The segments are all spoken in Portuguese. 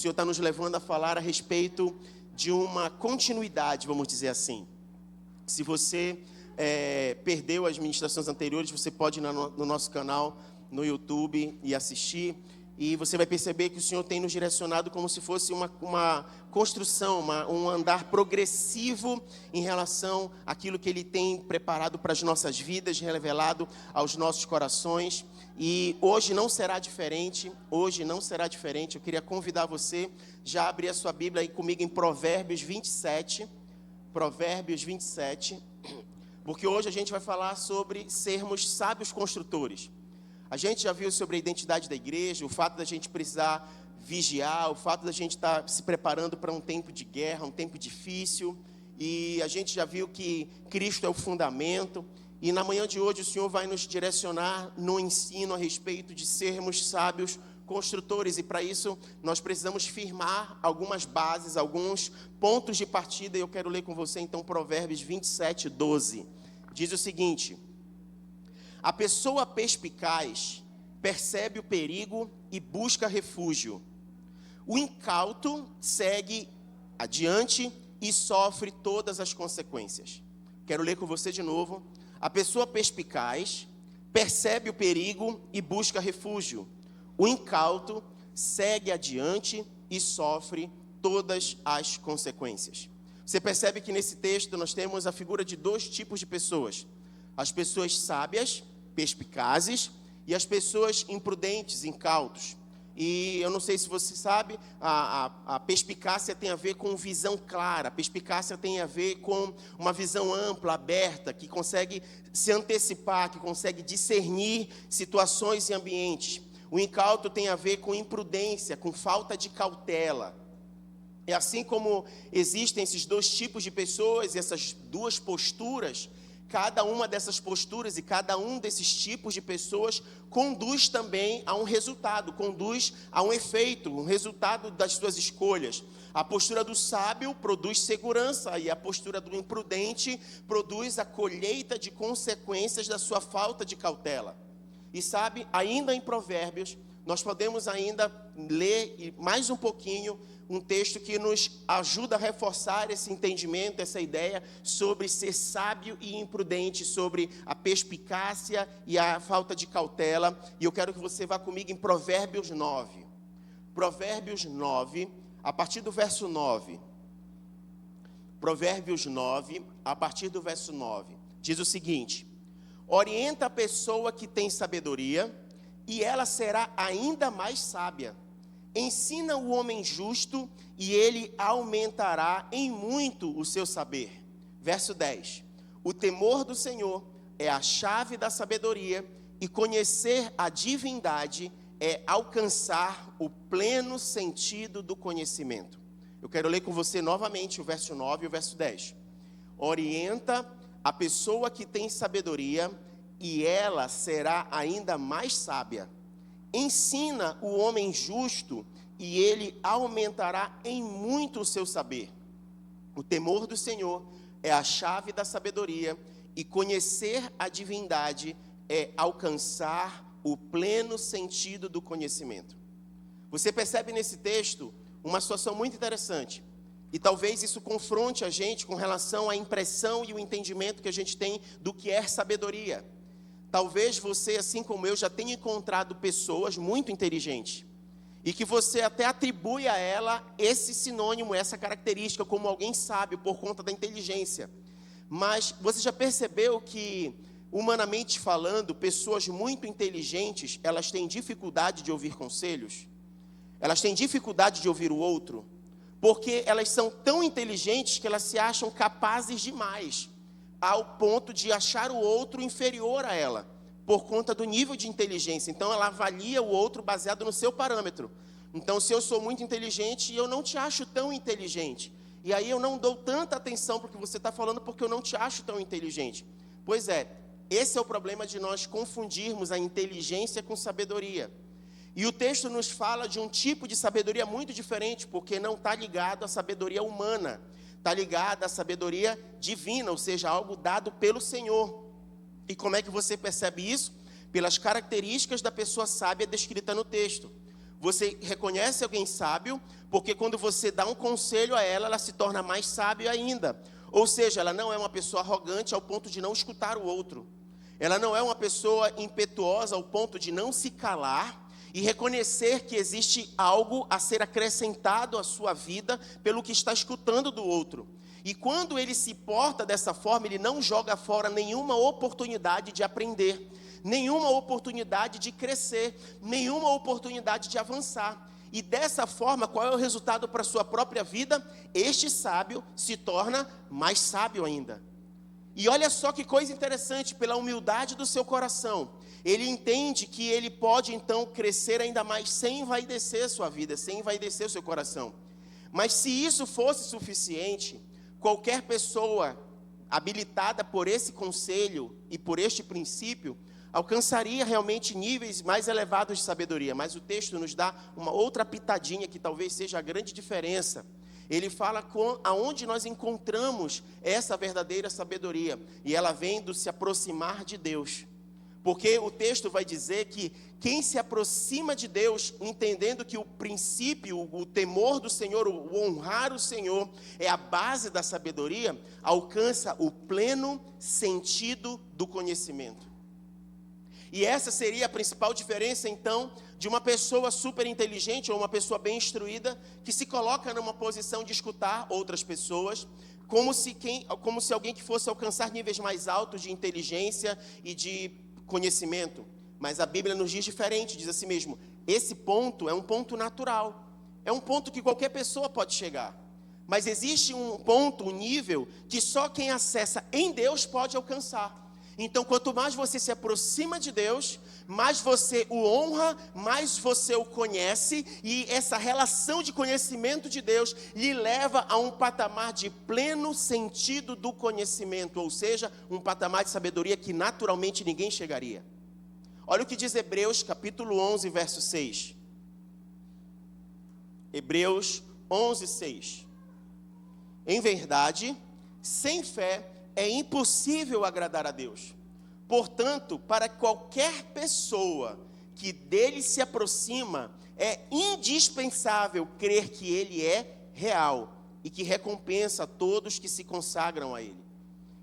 Senhor está nos levando a falar a respeito de uma continuidade, vamos dizer assim. Se você perdeu as ministrações anteriores, você pode ir no nosso canal, no YouTube, e assistir. E você vai perceber que o Senhor tem nos direcionado como se fosse uma construção, um andar progressivo em relação àquilo que Ele tem preparado para as nossas vidas, revelado aos nossos corações. E hoje não será diferente, Eu queria convidar você, já abrir a sua Bíblia aí comigo em Provérbios 27, porque hoje a gente vai falar sobre sermos sábios construtores. A gente já viu sobre a identidade da igreja, o fato da gente precisar vigiar, o fato da gente estar se preparando para um tempo de guerra, um tempo difícil. E a gente já viu que Cristo é o fundamento. E na manhã de hoje o Senhor vai nos direcionar no ensino a respeito de sermos sábios construtores. E para isso nós precisamos firmar algumas bases, alguns pontos de partida. E eu quero ler com você então Provérbios 27, 12. Diz o seguinte: a pessoa perspicaz percebe o perigo e busca refúgio. O incauto segue adiante e sofre todas as consequências. Quero ler com você de novo. A pessoa perspicaz percebe o perigo e busca refúgio. O incauto segue adiante e sofre todas as consequências. Você percebe que nesse texto nós temos a figura de dois tipos de pessoas: as pessoas sábias, perspicazes, e as pessoas imprudentes, incautos. E eu não sei se você sabe, a perspicácia tem a ver com visão clara, a perspicácia tem a ver com uma visão ampla, aberta, que consegue se antecipar, que consegue discernir situações e ambientes. O incauto tem a ver com imprudência, com falta de cautela. E assim como existem esses dois tipos de pessoas, essas duas posturas, cada uma dessas posturas e cada um desses tipos de pessoas conduz também a um resultado, conduz a um efeito, um resultado das suas escolhas. A postura do sábio produz segurança e a postura do imprudente produz a colheita de consequências da sua falta de cautela. E sabe, ainda em Provérbios, nós podemos ainda ler mais um pouquinho um texto que nos ajuda a reforçar esse entendimento, essa ideia sobre ser sábio e imprudente, sobre a perspicácia e a falta de cautela. E eu quero que você vá comigo em Provérbios 9. Provérbios 9, a partir do verso 9. Provérbios 9, a partir do verso 9. Diz o seguinte: orienta a pessoa que tem sabedoria, e ela será ainda mais sábia. Ensina o homem justo, e ele aumentará em muito o seu saber. Verso 10. O temor do Senhor é a chave da sabedoria, e conhecer a divindade é alcançar o pleno sentido do conhecimento. Eu quero ler com você novamente o verso 9 e o verso 10. Orienta a pessoa que tem sabedoria, e ela será ainda mais sábia. Ensina o homem justo, e ele aumentará em muito o seu saber. O temor do Senhor é a chave da sabedoria, e conhecer a divindade é alcançar o pleno sentido do conhecimento. Você percebe nesse texto uma situação muito interessante. E talvez isso confronte a gente com relação à impressão e o entendimento que a gente tem do que é sabedoria. Talvez você, assim como eu, já tenha encontrado pessoas muito inteligentes e que você até atribui a ela esse sinônimo, essa característica, como alguém sábio por conta da inteligência. Mas você já percebeu que, humanamente falando, pessoas muito inteligentes, elas têm dificuldade de ouvir conselhos? Elas têm dificuldade de ouvir o outro? Porque elas são tão inteligentes que elas se acham capazes demais, ao ponto de achar o outro inferior a ela, por conta do nível de inteligência. Então ela avalia o outro baseado no seu parâmetro. Então, se eu sou muito inteligente, eu não te acho tão inteligente. E aí eu não dou tanta atenção para o que você está falando, porque eu não te acho tão inteligente. Pois é, esse é o problema de nós confundirmos a inteligência com sabedoria. E o texto nos fala de um tipo de sabedoria muito diferente, porque não está ligado à sabedoria humana. Está ligado à sabedoria divina, ou seja, algo dado pelo Senhor. E como é que você percebe isso? Pelas características da pessoa sábia descrita no texto. Você reconhece alguém sábio, porque quando você dá um conselho a ela, ela se torna mais sábia ainda. Ou seja, ela não é uma pessoa arrogante ao ponto de não escutar o outro. Ela não é uma pessoa impetuosa ao ponto de não se calar e reconhecer que existe algo a ser acrescentado à sua vida pelo que está escutando do outro. E quando ele se porta dessa forma, ele não joga fora nenhuma oportunidade de aprender, nenhuma oportunidade de crescer, nenhuma oportunidade de avançar. E dessa forma, qual é o resultado para a sua própria vida? Este sábio se torna mais sábio ainda. E olha só que coisa interessante, pela humildade do seu coração, ele entende que ele pode então crescer ainda mais sem envaidecer a sua vida, sem envaidecer o seu coração. Mas se isso fosse suficiente, qualquer pessoa habilitada por esse conselho e por este princípio, alcançaria realmente níveis mais elevados de sabedoria. Mas o texto nos dá uma outra pitadinha que talvez seja a grande diferença. Ele fala aonde nós encontramos essa verdadeira sabedoria. E ela vem do se aproximar de Deus. Porque o texto vai dizer que quem se aproxima de Deus, entendendo que o princípio, o temor do Senhor, o honrar o Senhor, é a base da sabedoria, alcança o pleno sentido do conhecimento. E essa seria a principal diferença, então, de uma pessoa super inteligente ou uma pessoa bem instruída, que se coloca numa posição de escutar outras pessoas, como se alguém que fosse alcançar níveis mais altos de inteligência e de conhecimento. Mas a Bíblia nos diz diferente, diz assim mesmo, esse ponto é um ponto natural, é um ponto que qualquer pessoa pode chegar. Mas existe um ponto, um nível, que só quem acessa em Deus pode alcançar. Então, quanto mais você se aproxima de Deus, mais você o honra, mais você o conhece, e essa relação de conhecimento de Deus lhe leva a um patamar de pleno sentido do conhecimento, ou seja, um patamar de sabedoria que naturalmente ninguém chegaria. Olha o que diz Hebreus capítulo 11, verso 6. Hebreus 11, 6. Em verdade, sem fé é impossível agradar a Deus. Portanto, para qualquer pessoa que dele se aproxima, é indispensável crer que ele é real e que recompensa todos que se consagram a ele.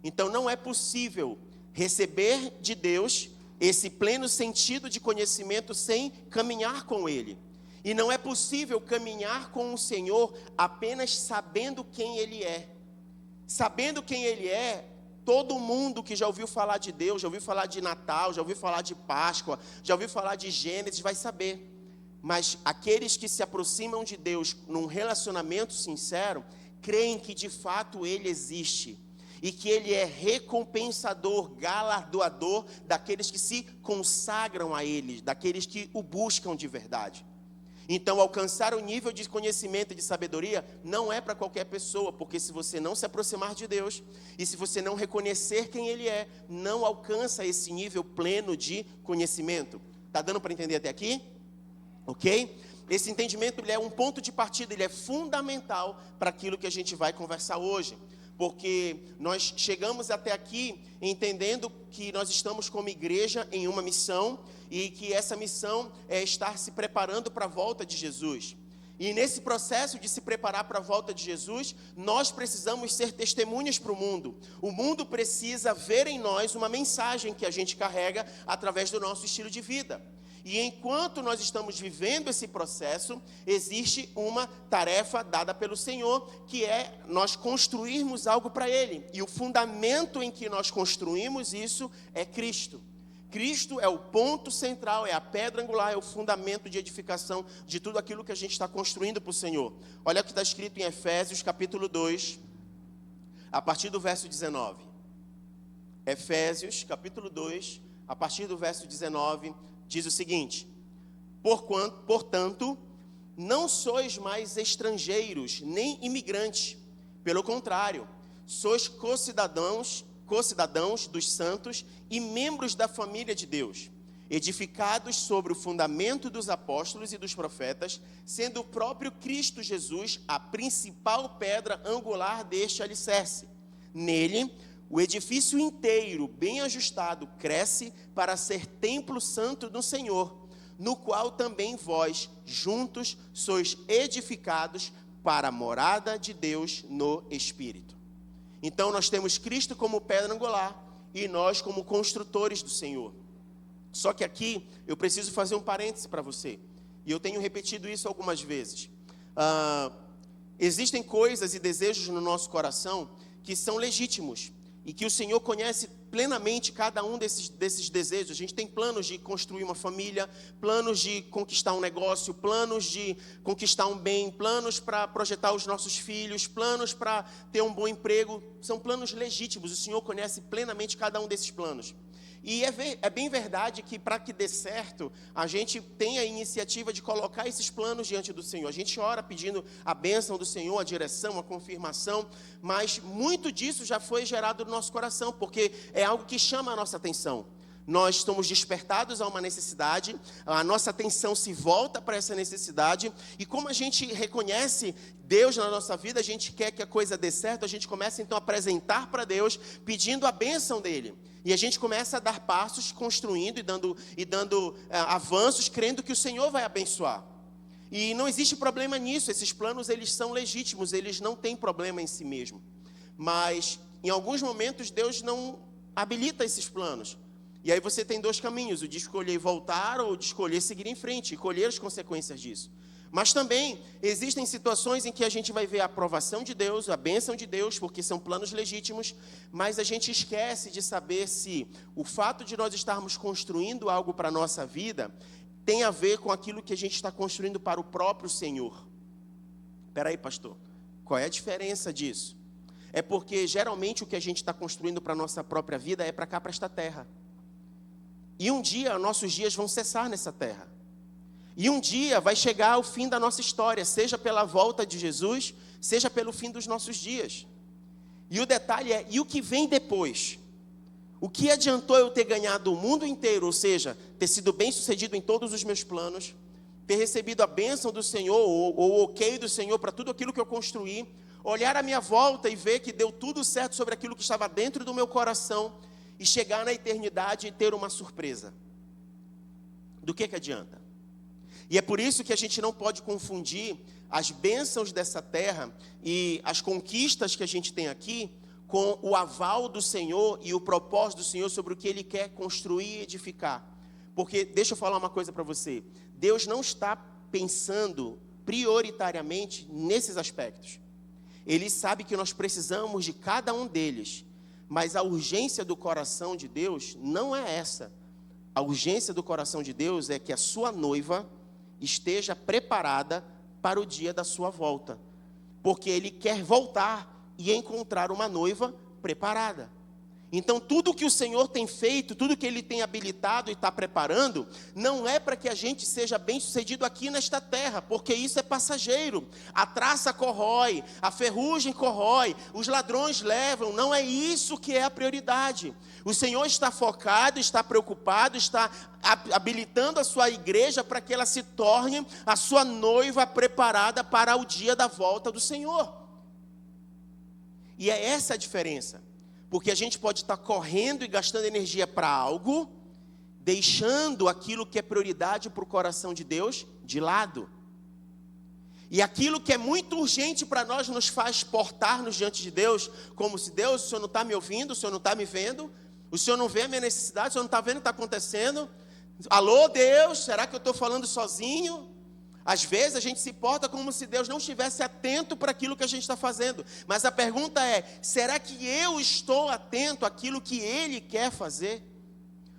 Então, não é possível receber de Deus esse pleno sentido de conhecimento sem caminhar com ele. E não é possível caminhar com o Senhor apenas sabendo quem ele é. Sabendo quem ele é, todo mundo que já ouviu falar de Deus, já ouviu falar de Natal, já ouviu falar de Páscoa, já ouviu falar de Gênesis, vai saber. Mas aqueles que se aproximam de Deus num relacionamento sincero, creem que de fato ele existe. E que ele é recompensador, galardoador daqueles que se consagram a ele, daqueles que o buscam de verdade. Então, alcançar o nível de conhecimento e de sabedoria não é para qualquer pessoa, porque se você não se aproximar de Deus, e se você não reconhecer quem Ele é, não alcança esse nível pleno de conhecimento. Está dando para entender até aqui? Ok? Esse entendimento ele é um ponto de partida, ele é fundamental para aquilo que a gente vai conversar hoje. Porque nós chegamos até aqui entendendo que nós estamos como igreja em uma missão e que essa missão é estar se preparando para a volta de Jesus. E nesse processo de se preparar para a volta de Jesus, nós precisamos ser testemunhas para o mundo. O mundo precisa ver em nós uma mensagem que a gente carrega através do nosso estilo de vida. E enquanto nós estamos vivendo esse processo, existe uma tarefa dada pelo Senhor, que é nós construirmos algo para Ele. E o fundamento em que nós construímos isso é Cristo. Cristo é o ponto central, é a pedra angular, é o fundamento de edificação de tudo aquilo que a gente está construindo para o Senhor. Olha o que está escrito em Efésios capítulo 2, a partir do verso 19. Efésios capítulo 2, a partir do verso 19, diz o seguinte: portanto, não sois mais estrangeiros, nem imigrantes. Pelo contrário, sois co-cidadãos dos santos e membros da família de Deus, edificados sobre o fundamento dos apóstolos e dos profetas, sendo o próprio Cristo Jesus a principal pedra angular deste alicerce. Nele, o edifício inteiro, bem ajustado, cresce para ser templo santo do Senhor, no qual também vós, juntos, sois edificados para a morada de Deus no Espírito. Então nós temos Cristo como pedra angular e nós como construtores do Senhor. Só que aqui eu preciso fazer um parêntese para você. E eu tenho repetido isso algumas vezes. Existem coisas e desejos no nosso coração que são legítimos e que o Senhor conhece plenamente cada um desses desejos. A gente tem planos de construir uma família, planos de conquistar um negócio, planos de conquistar um bem, planos para projetar os nossos filhos, planos para ter um bom emprego. São planos legítimos, o Senhor conhece plenamente cada um desses planos. E é bem verdade que para que dê certo, a gente tem a iniciativa de colocar esses planos diante do Senhor. A gente ora pedindo a bênção do Senhor, a direção, a confirmação, mas muito disso já foi gerado no nosso coração, porque é algo que chama a nossa atenção. Nós somos despertados a uma necessidade, a nossa atenção se volta para essa necessidade, e como a gente reconhece Deus na nossa vida, a gente quer que a coisa dê certo, a gente começa então a apresentar para Deus, pedindo a bênção dEle. E a gente começa a dar passos, construindo e dando avanços, crendo que o Senhor vai abençoar. E não existe problema nisso, esses planos eles são legítimos, eles não têm problema em si mesmo. Mas em alguns momentos Deus não habilita esses planos. E aí você tem dois caminhos, o de escolher voltar ou de escolher seguir em frente e colher as consequências disso. Mas também existem situações em que a gente vai ver a aprovação de Deus, a bênção de Deus, porque são planos legítimos, mas a gente esquece de saber se o fato de nós estarmos construindo algo para a nossa vida tem a ver com aquilo que a gente está construindo para o próprio Senhor. Espera aí, pastor, qual é a diferença disso? É porque geralmente o que a gente está construindo para a nossa própria vida é para cá, para esta terra. E um dia, nossos dias vão cessar nessa terra. E um dia vai chegar o fim da nossa história, seja pela volta de Jesus, seja pelo fim dos nossos dias. E o detalhe é, e o que vem depois? O que adiantou eu ter ganhado o mundo inteiro, ou seja, ter sido bem sucedido em todos os meus planos, ter recebido a bênção do Senhor, ou o ok do Senhor para tudo aquilo que eu construí, olhar à minha volta e ver que deu tudo certo sobre aquilo que estava dentro do meu coração, e chegar na eternidade e ter uma surpresa. Do que adianta? E é por isso que a gente não pode confundir as bênçãos dessa terra e as conquistas que a gente tem aqui com o aval do Senhor e o propósito do Senhor sobre o que Ele quer construir e edificar. Porque, deixa eu falar uma coisa para você, Deus não está pensando prioritariamente nesses aspectos. Ele sabe que nós precisamos de cada um deles, mas a urgência do coração de Deus não é essa. A urgência do coração de Deus é que a sua noiva esteja preparada para o dia da sua volta. Porque Ele quer voltar e encontrar uma noiva preparada. Então tudo que o Senhor tem feito, tudo que Ele tem habilitado e está preparando, não é para que a gente seja bem sucedido aqui nesta terra, porque isso é passageiro. A traça corrói, a ferrugem corrói, os ladrões levam, não é isso que é a prioridade. O Senhor está focado, está preocupado, está habilitando a sua igreja para que ela se torne a sua noiva preparada para o dia da volta do Senhor. E é essa a diferença. Porque a gente pode estar correndo e gastando energia para algo, deixando aquilo que é prioridade para o coração de Deus de lado. E aquilo que é muito urgente para nós nos faz portar-nos diante de Deus, como se Deus, o Senhor não está me ouvindo, o Senhor não está me vendo, o Senhor não vê a minha necessidade, o Senhor não está vendo o que está acontecendo. Alô, Deus, será que eu estou falando sozinho? Às vezes a gente se porta como se Deus não estivesse atento para aquilo que a gente está fazendo. Mas a pergunta é, será que eu estou atento àquilo que Ele quer fazer?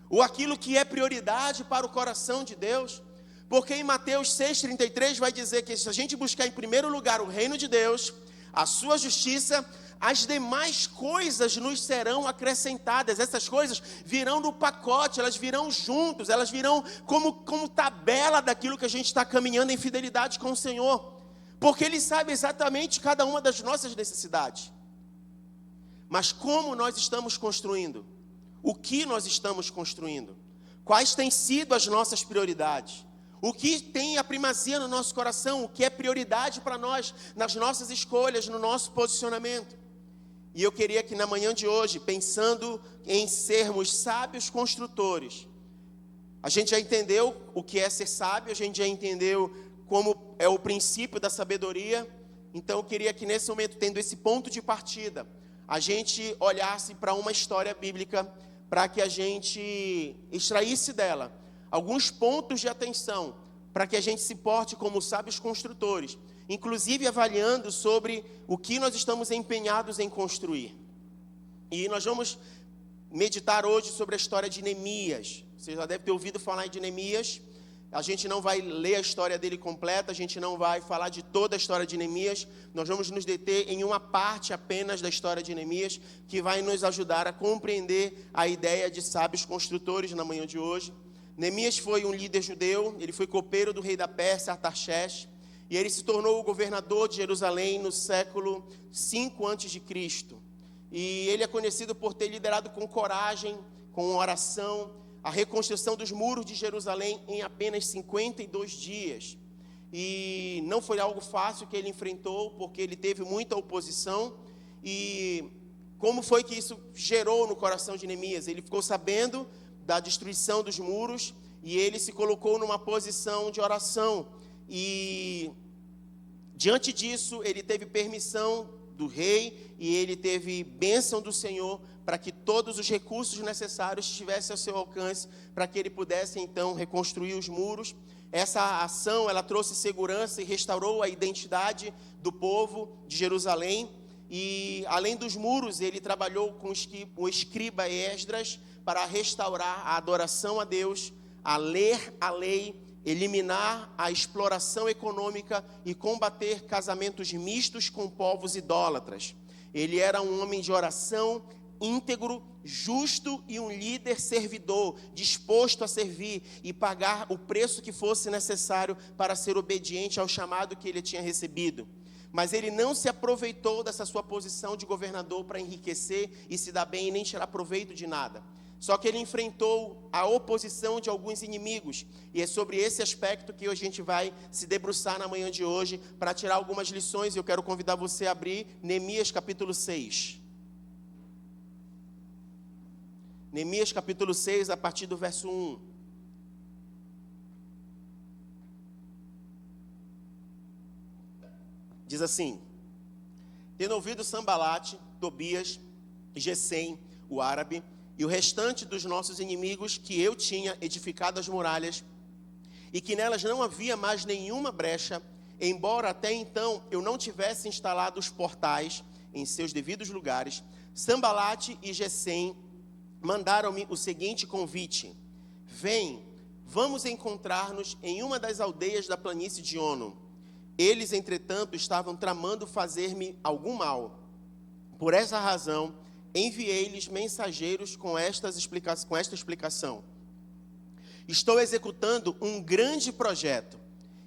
Ou aquilo que é prioridade para o coração de Deus? Porque em Mateus 6,33 vai dizer que se a gente buscar em primeiro lugar o reino de Deus, a sua justiça, as demais coisas nos serão acrescentadas. Essas coisas virão no pacote, elas virão juntos, elas virão como tabela daquilo que a gente está caminhando em fidelidade com o Senhor. Porque Ele sabe exatamente cada uma das nossas necessidades. Mas como nós estamos construindo? O que nós estamos construindo? Quais têm sido as nossas prioridades? O que tem a primazia no nosso coração? O que é prioridade para nós, nas nossas escolhas, no nosso posicionamento? E eu queria que na manhã de hoje, pensando em sermos sábios construtores, A gente já entendeu o que é ser sábio, a gente já entendeu como é o princípio da sabedoria. Então eu queria que nesse momento, tendo esse ponto de partida, a gente olhasse para uma história bíblica, para que a gente extraísse dela alguns pontos de atenção, para que a gente se porte como sábios construtores, inclusive avaliando sobre o que nós estamos empenhados em construir. E nós vamos meditar hoje sobre a história de Neemias. Você já deve ter ouvido falar de Neemias. A gente não vai ler a história dele completa, a gente não vai falar de toda a história de Neemias. Nós vamos nos deter em uma parte apenas da história de Neemias, que vai nos ajudar a compreender a ideia de sábios construtores na manhã de hoje. Neemias foi um líder judeu, ele foi copeiro do rei da Pérsia, Artaxerxes, e ele se tornou o governador de Jerusalém no século 5 a.C. E ele é conhecido por ter liderado com coragem, com oração, a reconstrução dos muros de Jerusalém em apenas 52 dias. E não foi algo fácil que ele enfrentou, porque ele teve muita oposição. E como foi que isso gerou no coração de Neemias? Ele ficou sabendo da destruição dos muros e ele se colocou numa posição de oração. E diante disso, ele teve permissão do rei e ele teve bênção do Senhor para que todos os recursos necessários estivessem ao seu alcance, para que ele pudesse então reconstruir os muros. Essa ação, ela trouxe segurança e restaurou a identidade do povo de Jerusalém. E além dos muros, ele trabalhou com o escriba Esdras para restaurar a adoração a Deus, a ler a lei, eliminar a exploração econômica e combater casamentos mistos com povos idólatras. Ele era um homem de oração, íntegro, justo e um líder servidor, disposto a servir e pagar o preço que fosse necessário para ser obediente ao chamado que ele tinha recebido. Mas ele não se aproveitou dessa sua posição de governador para enriquecer e se dar bem e nem tirar proveito de nada. Só que ele enfrentou a oposição de alguns inimigos. E é sobre esse aspecto que a gente vai se debruçar na manhã de hoje para tirar algumas lições. E eu quero convidar você a abrir Neemias capítulo 6. Neemias capítulo 6, a partir do verso 1. Diz assim: tendo ouvido Sambalate, Tobias, Gesem, o árabe, e o restante dos nossos inimigos, que eu tinha edificado as muralhas, e que nelas não havia mais nenhuma brecha, embora até então eu não tivesse instalado os portais em seus devidos lugares, Sambalate e Gesem mandaram-me o seguinte convite: vem, vamos encontrar-nos em uma das aldeias da planície de Ono. Eles, entretanto, estavam tramando fazer-me algum mal. Por essa razão, enviei-lhes mensageiros com esta explicação: estou executando um grande projeto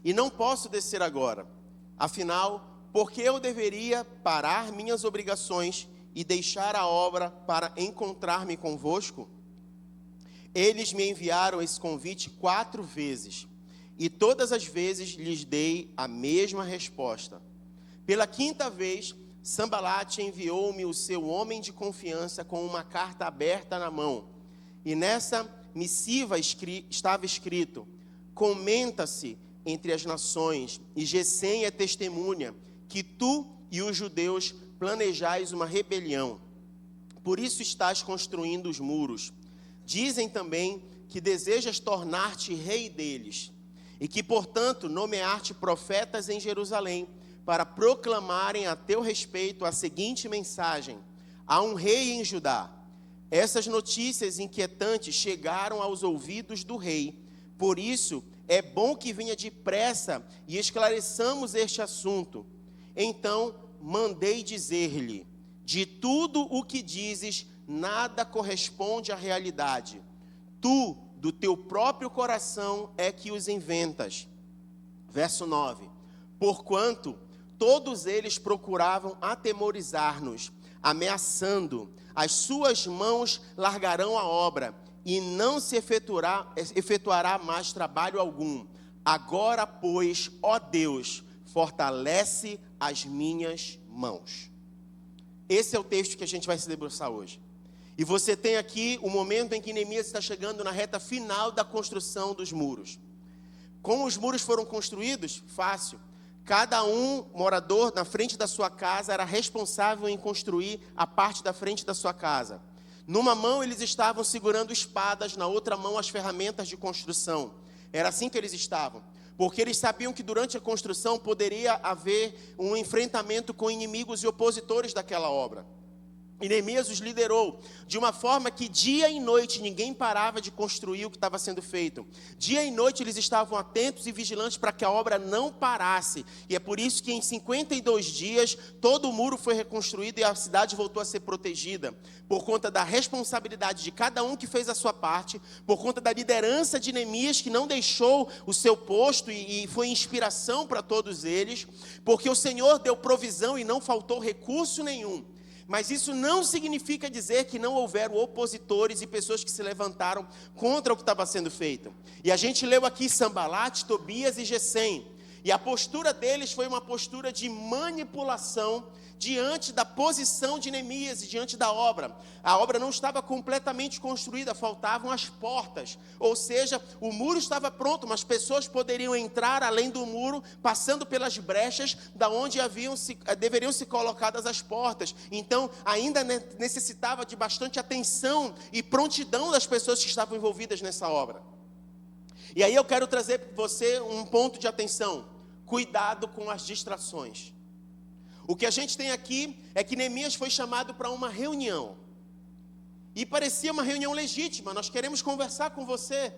e não posso descer agora. Afinal, por que eu deveria parar minhas obrigações e deixar a obra para encontrar-me convosco? Eles me enviaram esse convite 4 vezes, e todas as vezes lhes dei a mesma resposta. Pela 5ª vez, Sambalate enviou-me o seu homem de confiança com uma carta aberta na mão. E nessa missiva estava escrito: comenta-se entre as nações, e Gesem é testemunha, que tu e os judeus planejais uma rebelião. Por isso estás construindo os muros. Dizem também que desejas tornar-te rei deles, e que, portanto, nomear-te profetas em Jerusalém, para proclamarem a teu respeito a seguinte mensagem: há um rei em Judá. Essas notícias inquietantes chegaram aos ouvidos do rei. Por isso, é bom que venha depressa e esclareçamos este assunto. Então, mandei dizer-lhe: de tudo o que dizes, nada corresponde à realidade. Tu, do teu próprio coração, é que os inventas. Verso 9. Porquanto todos eles procuravam atemorizar-nos, ameaçando: as suas mãos largarão a obra, e não se efetuará mais trabalho algum. Agora, pois, ó Deus, fortalece as minhas mãos. Esse é o texto que a gente vai se debruçar hoje. E você tem aqui o momento em que Neemias está chegando na reta final da construção dos muros. Como os muros foram construídos? Fácil. Cada morador na frente da sua casa era responsável em construir a parte da frente da sua casa. Numa mão eles estavam segurando espadas, na outra mão as ferramentas de construção. Era assim que eles estavam. Porque eles sabiam que durante a construção poderia haver um enfrentamento com inimigos e opositores daquela obra. E Neemias os liderou de uma forma que dia e noite ninguém parava de construir o que estava sendo feito. Dia e noite eles estavam atentos e vigilantes para que a obra não parasse. E é por isso que em 52 dias todo o muro foi reconstruído e a cidade voltou a ser protegida. Por conta da responsabilidade de cada um que fez a sua parte, por conta da liderança de Neemias que não deixou o seu posto e foi inspiração para todos eles, porque o Senhor deu provisão e não faltou recurso nenhum. Mas isso não significa dizer que não houveram opositores e pessoas que se levantaram contra o que estava sendo feito. E a gente leu aqui Sambalate, Tobias e Gesem. E a postura deles foi uma postura de manipulação diante da posição de Neemias e diante da obra. A obra não estava completamente construída, faltavam as portas. Ou seja, o muro estava pronto, mas pessoas poderiam entrar além do muro, passando pelas brechas da onde deveriam ser colocadas as portas. Então, ainda necessitava de bastante atenção e prontidão das pessoas que estavam envolvidas nessa obra. E aí eu quero trazer para você um ponto de atenção. Cuidado com as distrações. O que a gente tem aqui é que Neemias foi chamado para uma reunião. E parecia uma reunião legítima, nós queremos conversar com você.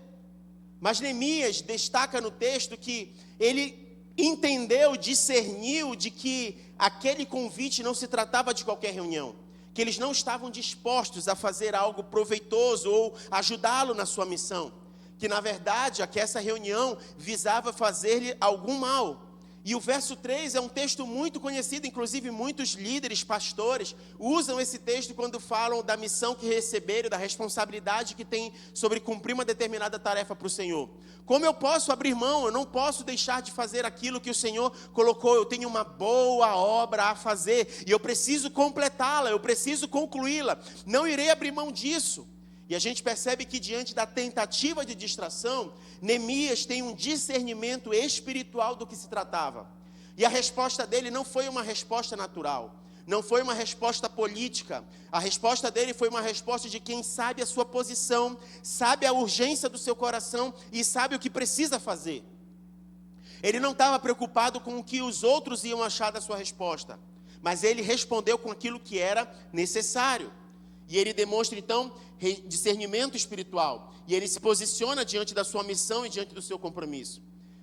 Mas Neemias destaca no texto que ele entendeu, discerniu de que aquele convite não se tratava de qualquer reunião. Que eles não estavam dispostos a fazer algo proveitoso ou ajudá-lo na sua missão. Que na verdade, que essa reunião visava fazer-lhe algum mal. E o verso 3 é um texto muito conhecido, inclusive muitos líderes, pastores, usam esse texto quando falam da missão que receberam, da responsabilidade que tem sobre cumprir uma determinada tarefa para o Senhor. Como eu posso abrir mão? Eu não posso deixar de fazer aquilo que o Senhor colocou. Eu tenho uma boa obra a fazer e eu preciso completá-la, eu preciso concluí-la. Não irei abrir mão disso. E a gente percebe que diante da tentativa de distração, Neemias tem um discernimento espiritual do que se tratava. E a resposta dele não foi uma resposta natural, não foi uma resposta política. A resposta dele foi uma resposta de quem sabe a sua posição, sabe a urgência do seu coração e sabe o que precisa fazer. Ele não estava preocupado com o que os outros iam achar da sua resposta, mas ele respondeu com aquilo que era necessário. E ele demonstra então discernimento espiritual. E ele se posiciona diante da sua missão e diante do seu compromisso.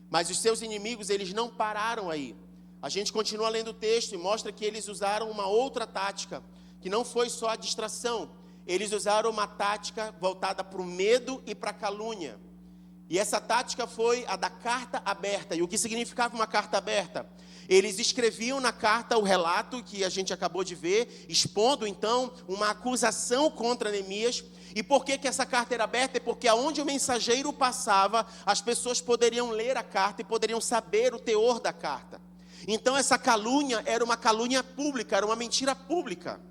Mas os seus inimigos, eles não pararam aí. A gente continua lendo o texto e mostra que eles usaram uma outra tática, que não foi só a distração. Eles usaram uma tática voltada para o medo e para a calúnia. E essa tática foi a da carta aberta. E o que significava uma carta aberta? Eles escreviam na carta o relato que a gente acabou de ver, expondo então uma acusação contra Neemias. E por que essa carta era aberta? É porque aonde o mensageiro passava, as pessoas poderiam ler a carta e poderiam saber o teor da carta. Então essa calúnia era uma calúnia pública, era uma mentira pública.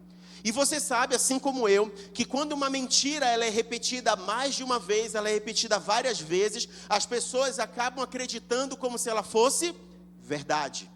E você sabe, assim como eu, que quando uma mentira ela é repetida mais de uma vez, ela é repetida várias vezes, as pessoas acabam acreditando como se ela fosse verdade.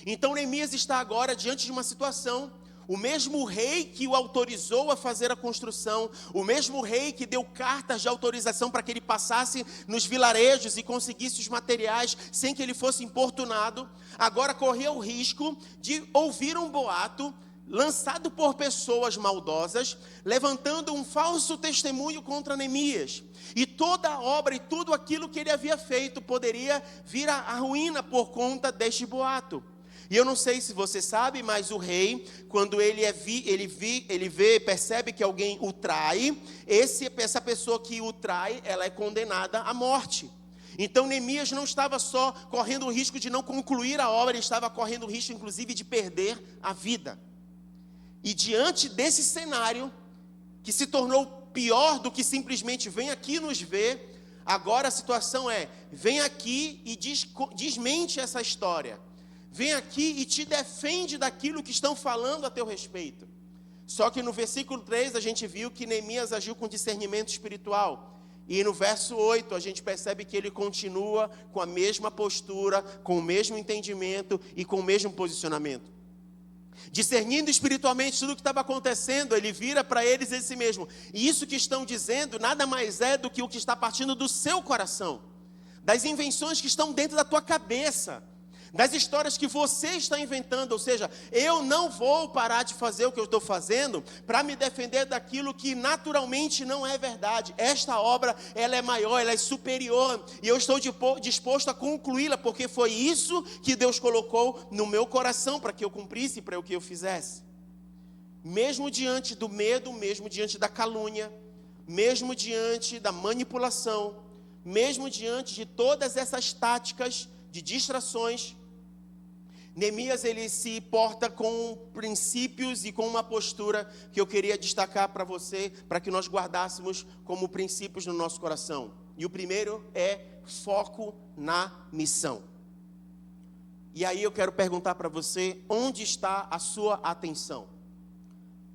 Então Neemias está agora diante de uma situação. O mesmo rei que o autorizou a fazer a construção, o mesmo rei que deu cartas de autorização para que ele passasse nos vilarejos e conseguisse os materiais sem que ele fosse importunado, agora corria o risco de ouvir um boato lançado por pessoas maldosas, levantando um falso testemunho contra Neemias. E toda a obra e tudo aquilo que ele havia feito poderia vir à ruína por conta deste boato. E eu não sei se você sabe, mas o rei, quando ele percebe que alguém o trai, essa pessoa que o trai, ela é condenada à morte. Então Neemias não estava só correndo o risco de não concluir a obra, ele estava correndo o risco, inclusive, de perder a vida. E diante desse cenário, que se tornou pior do que simplesmente vem aqui nos ver, agora a situação é, vem aqui e desmente essa história. Vem aqui e te defende daquilo que estão falando a teu respeito. Só que no versículo 3 a gente viu que Neemias agiu com discernimento espiritual. E no verso 8 a gente percebe que ele continua com a mesma postura, com o mesmo entendimento e com o mesmo posicionamento. Discernindo espiritualmente tudo o que estava acontecendo, ele vira para eles esse mesmo. E isso que estão dizendo nada mais é do que o que está partindo do seu coração, das invenções que estão dentro da tua cabeça, das histórias que você está inventando. Ou seja, eu não vou parar de fazer o que eu estou fazendo para me defender daquilo que naturalmente não é verdade. Esta obra, ela é maior, ela é superior, e eu estou disposto a concluí-la, porque foi isso que Deus colocou no meu coração para que eu cumprisse, para que eu fizesse. Mesmo diante do medo, mesmo diante da calúnia, mesmo diante da manipulação, mesmo diante de todas essas táticas de distrações, Neemias, ele se porta com princípios e com uma postura que eu queria destacar para você, para que nós guardássemos como princípios no nosso coração. E o primeiro é foco na missão. E aí eu quero perguntar para você, onde está a sua atenção?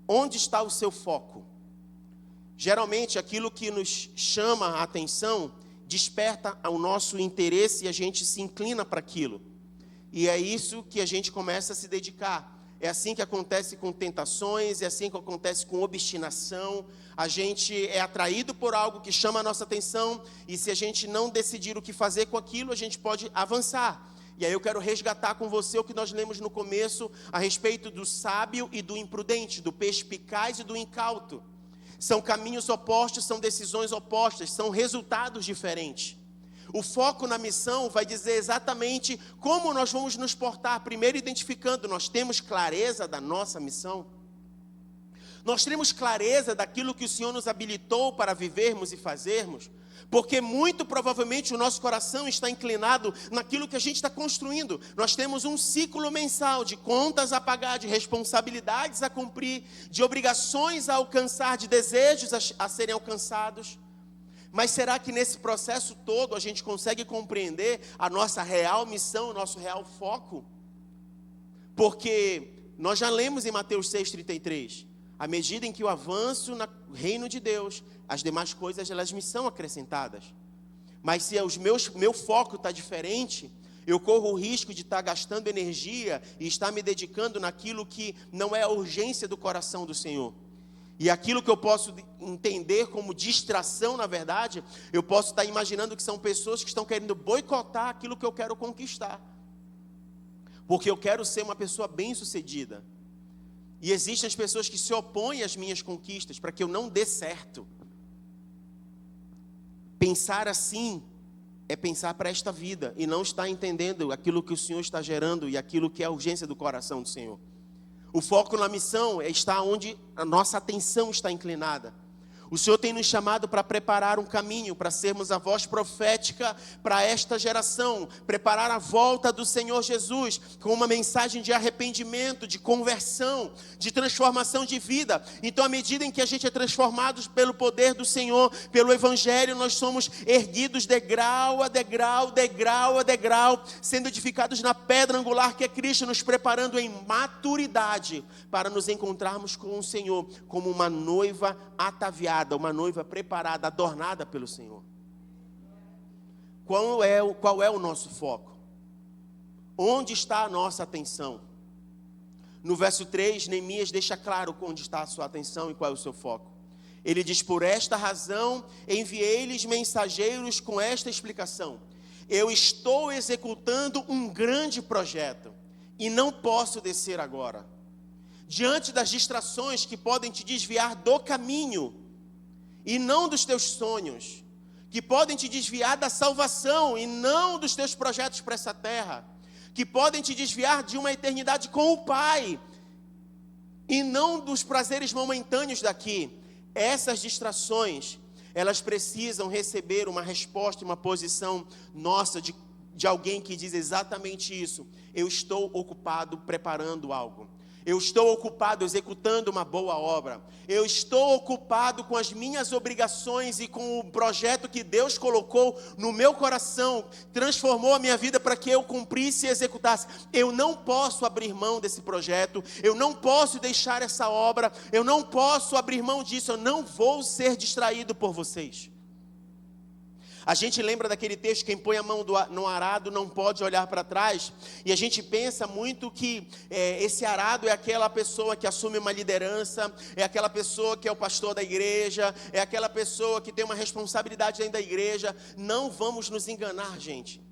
Onde está o seu foco? Geralmente aquilo que nos chama a atenção desperta o nosso interesse e a gente se inclina para aquilo. E é isso que a gente começa a se dedicar. É assim que acontece com tentações, é assim que acontece com obstinação. A gente é atraído por algo que chama a nossa atenção, e se a gente não decidir o que fazer com aquilo, a gente pode avançar. E aí eu quero resgatar com você o que nós lemos no começo a respeito do sábio e do imprudente, do perspicaz e do incauto. São caminhos opostos, são decisões opostas, são resultados diferentes. O foco na missão vai dizer exatamente como nós vamos nos portar. Primeiro, identificando, nós temos clareza da nossa missão. Nós temos clareza daquilo que o Senhor nos habilitou para vivermos e fazermos. Porque muito provavelmente o nosso coração está inclinado naquilo que a gente está construindo. Nós temos um ciclo mensal de contas a pagar, de responsabilidades a cumprir, de obrigações a alcançar, de desejos a serem alcançados. Mas será que nesse processo todo a gente consegue compreender a nossa real missão, o nosso real foco? Porque nós já lemos em Mateus 6,33, à medida em que eu avanço no reino de Deus, as demais coisas elas me são acrescentadas. Mas se meu foco está diferente, eu corro o risco de estar gastando energia e estar me dedicando naquilo que não é a urgência do coração do Senhor. E aquilo que eu posso entender como distração, na verdade, eu posso estar imaginando que são pessoas que estão querendo boicotar aquilo que eu quero conquistar. Porque eu quero ser uma pessoa bem-sucedida. E existem as pessoas que se opõem às minhas conquistas para que eu não dê certo. Pensar assim é pensar para esta vida e não estar entendendo aquilo que o Senhor está gerando e aquilo que é a urgência do coração do Senhor. O foco na missão está onde a nossa atenção está inclinada. O Senhor tem nos chamado para preparar um caminho, para sermos a voz profética para esta geração, preparar a volta do Senhor Jesus com uma mensagem de arrependimento, de conversão, de transformação de vida. Então, à medida em que a gente é transformado pelo poder do Senhor, pelo Evangelho, nós somos erguidos degrau a degrau, degrau a degrau, sendo edificados na pedra angular que é Cristo, nos preparando em maturidade para nos encontrarmos com o Senhor como uma noiva ataviada, uma noiva preparada, adornada pelo Senhor. Qual é o nosso foco? Onde está a nossa atenção? No verso 3, Neemias deixa claro onde está a sua atenção e qual é o seu foco. Ele diz: por esta razão enviei-lhes mensageiros com esta explicação: eu estou executando um grande projeto e não posso descer agora. Diante das distrações que podem te desviar do caminho e não dos teus sonhos, que podem te desviar da salvação e não dos teus projetos para essa terra, que podem te desviar de uma eternidade com o Pai e não dos prazeres momentâneos daqui. Essas distrações, elas precisam receber uma resposta, uma posição nossa de alguém que diz exatamente isso: eu estou ocupado preparando algo. Eu estou ocupado executando uma boa obra. Eu estou ocupado com as minhas obrigações e com o projeto que Deus colocou no meu coração, transformou a minha vida para que eu cumprisse e executasse. Eu não posso abrir mão desse projeto, eu não posso deixar essa obra, eu não posso abrir mão disso, eu não vou ser distraído por vocês. A gente lembra daquele texto, quem põe a mão no arado não pode olhar para trás. E a gente pensa muito que esse arado é aquela pessoa que assume uma liderança, é aquela pessoa que é o pastor da igreja, é aquela pessoa que tem uma responsabilidade dentro da igreja. Não vamos nos enganar, gente.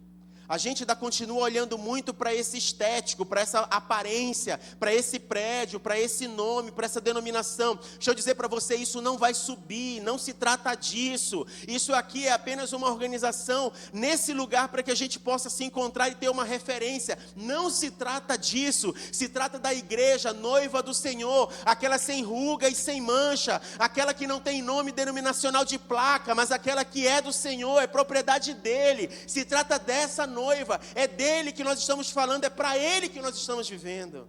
A gente ainda continua olhando muito para esse estético, para essa aparência, para esse prédio, para esse nome, para essa denominação. Deixa eu dizer para você, isso não vai subir, não se trata disso. Isso aqui é apenas uma organização nesse lugar para que a gente possa se encontrar e ter uma referência. Não se trata disso, se trata da igreja, noiva do Senhor, aquela sem ruga e sem mancha, aquela que não tem nome denominacional de placa, mas aquela que é do Senhor, é propriedade dele. Se trata dessa noiva, é dele que nós estamos falando, é para ele que nós estamos vivendo.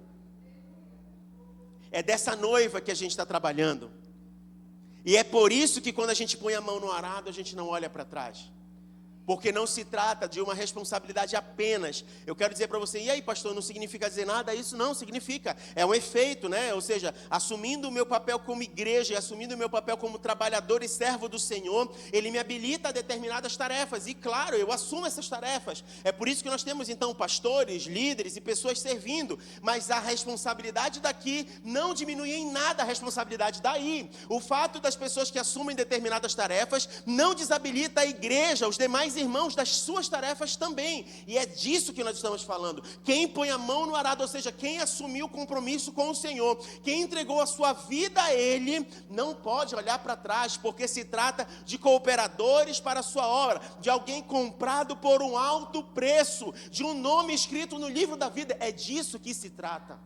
É dessa noiva que a gente está trabalhando. E é por isso que quando a gente põe a mão no arado, a gente não olha para trás. Porque não se trata de uma responsabilidade apenas. Eu quero dizer para você, e aí pastor, não significa dizer nada? Isso não significa, é um efeito, né? Ou seja, assumindo o meu papel como igreja e assumindo o meu papel como trabalhador e servo do Senhor, ele me habilita a determinadas tarefas. E claro, eu assumo essas tarefas. É por isso que nós temos então pastores, líderes e pessoas servindo. Mas a responsabilidade daqui não diminui em nada a responsabilidade daí. O fato das pessoas que assumem determinadas tarefas não desabilita a igreja, os demais irmãos, das suas tarefas também. E é disso que nós estamos falando. Quem põe a mão no arado, ou seja, quem assumiu o compromisso com o Senhor, quem entregou a sua vida a Ele, não pode olhar para trás, porque se trata de cooperadores para a sua obra, de alguém comprado por um alto preço, de um nome escrito no livro da vida. É disso que se trata.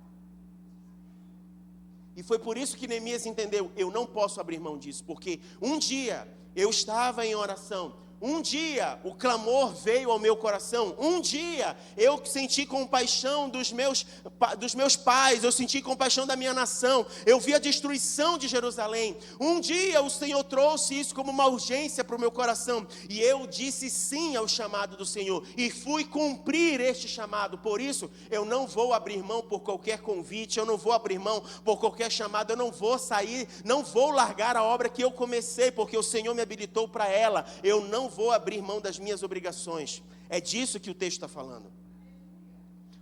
E foi por isso que Neemias entendeu, eu não posso abrir mão disso, porque um dia eu estava em oração, um dia o clamor veio ao meu coração, um dia eu senti compaixão dos meus pais, eu senti compaixão da minha nação, eu vi a destruição de Jerusalém, um dia o Senhor trouxe isso como uma urgência para o meu coração, e eu disse sim ao chamado do Senhor, e fui cumprir este chamado. Por isso, eu não vou abrir mão por qualquer convite, eu não vou abrir mão por qualquer chamado, eu não vou sair, não vou largar a obra que eu comecei, porque o Senhor me habilitou para ela, eu não vou abrir mão das minhas obrigações. É disso que o texto está falando.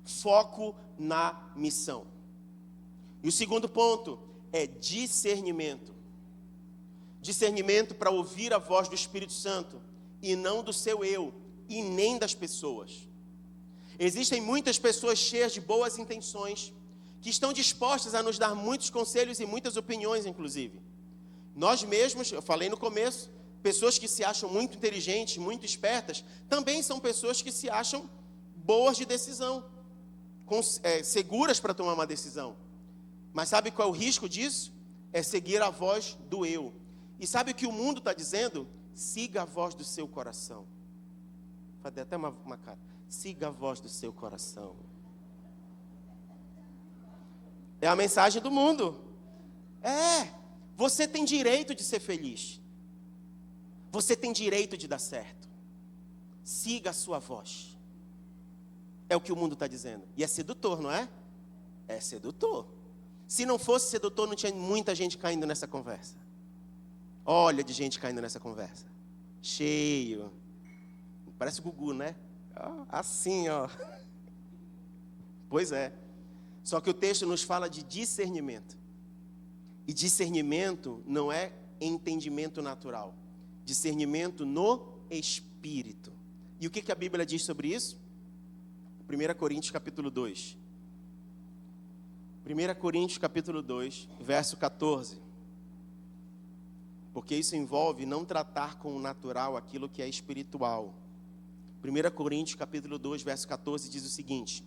Foco na missão. E o segundo ponto é discernimento. Discernimento para ouvir a voz do Espírito Santo e não do seu eu e nem das pessoas. Existem muitas pessoas cheias de boas intenções que estão dispostas a nos dar muitos conselhos e muitas opiniões, inclusive. Nós mesmos, eu falei no começo, pessoas que se acham muito inteligentes, muito espertas, também são pessoas que se acham boas de decisão, seguras para tomar uma decisão. Mas sabe qual é o risco disso? É seguir a voz do eu. E sabe o que o mundo está dizendo? Siga a voz do seu coração. Falei até uma cara. Siga a voz do seu coração. É a mensagem do mundo. Você tem direito de ser feliz. Você tem direito de dar certo. Siga a sua voz. É o que o mundo está dizendo. E é sedutor, não é? É sedutor. Se não fosse sedutor, não tinha muita gente caindo nessa conversa. Olha de gente caindo nessa conversa. Cheio. Parece o Gugu, né? Assim, ó. Pois é. Só que o texto nos fala de discernimento. E discernimento não é entendimento natural. Discernimento no Espírito. E o que a Bíblia diz sobre isso? 1 Coríntios capítulo 2. 1 Coríntios capítulo 2, verso 14. Porque isso envolve não tratar com o natural aquilo que é espiritual. 1 Coríntios capítulo 2, verso 14 diz o seguinte: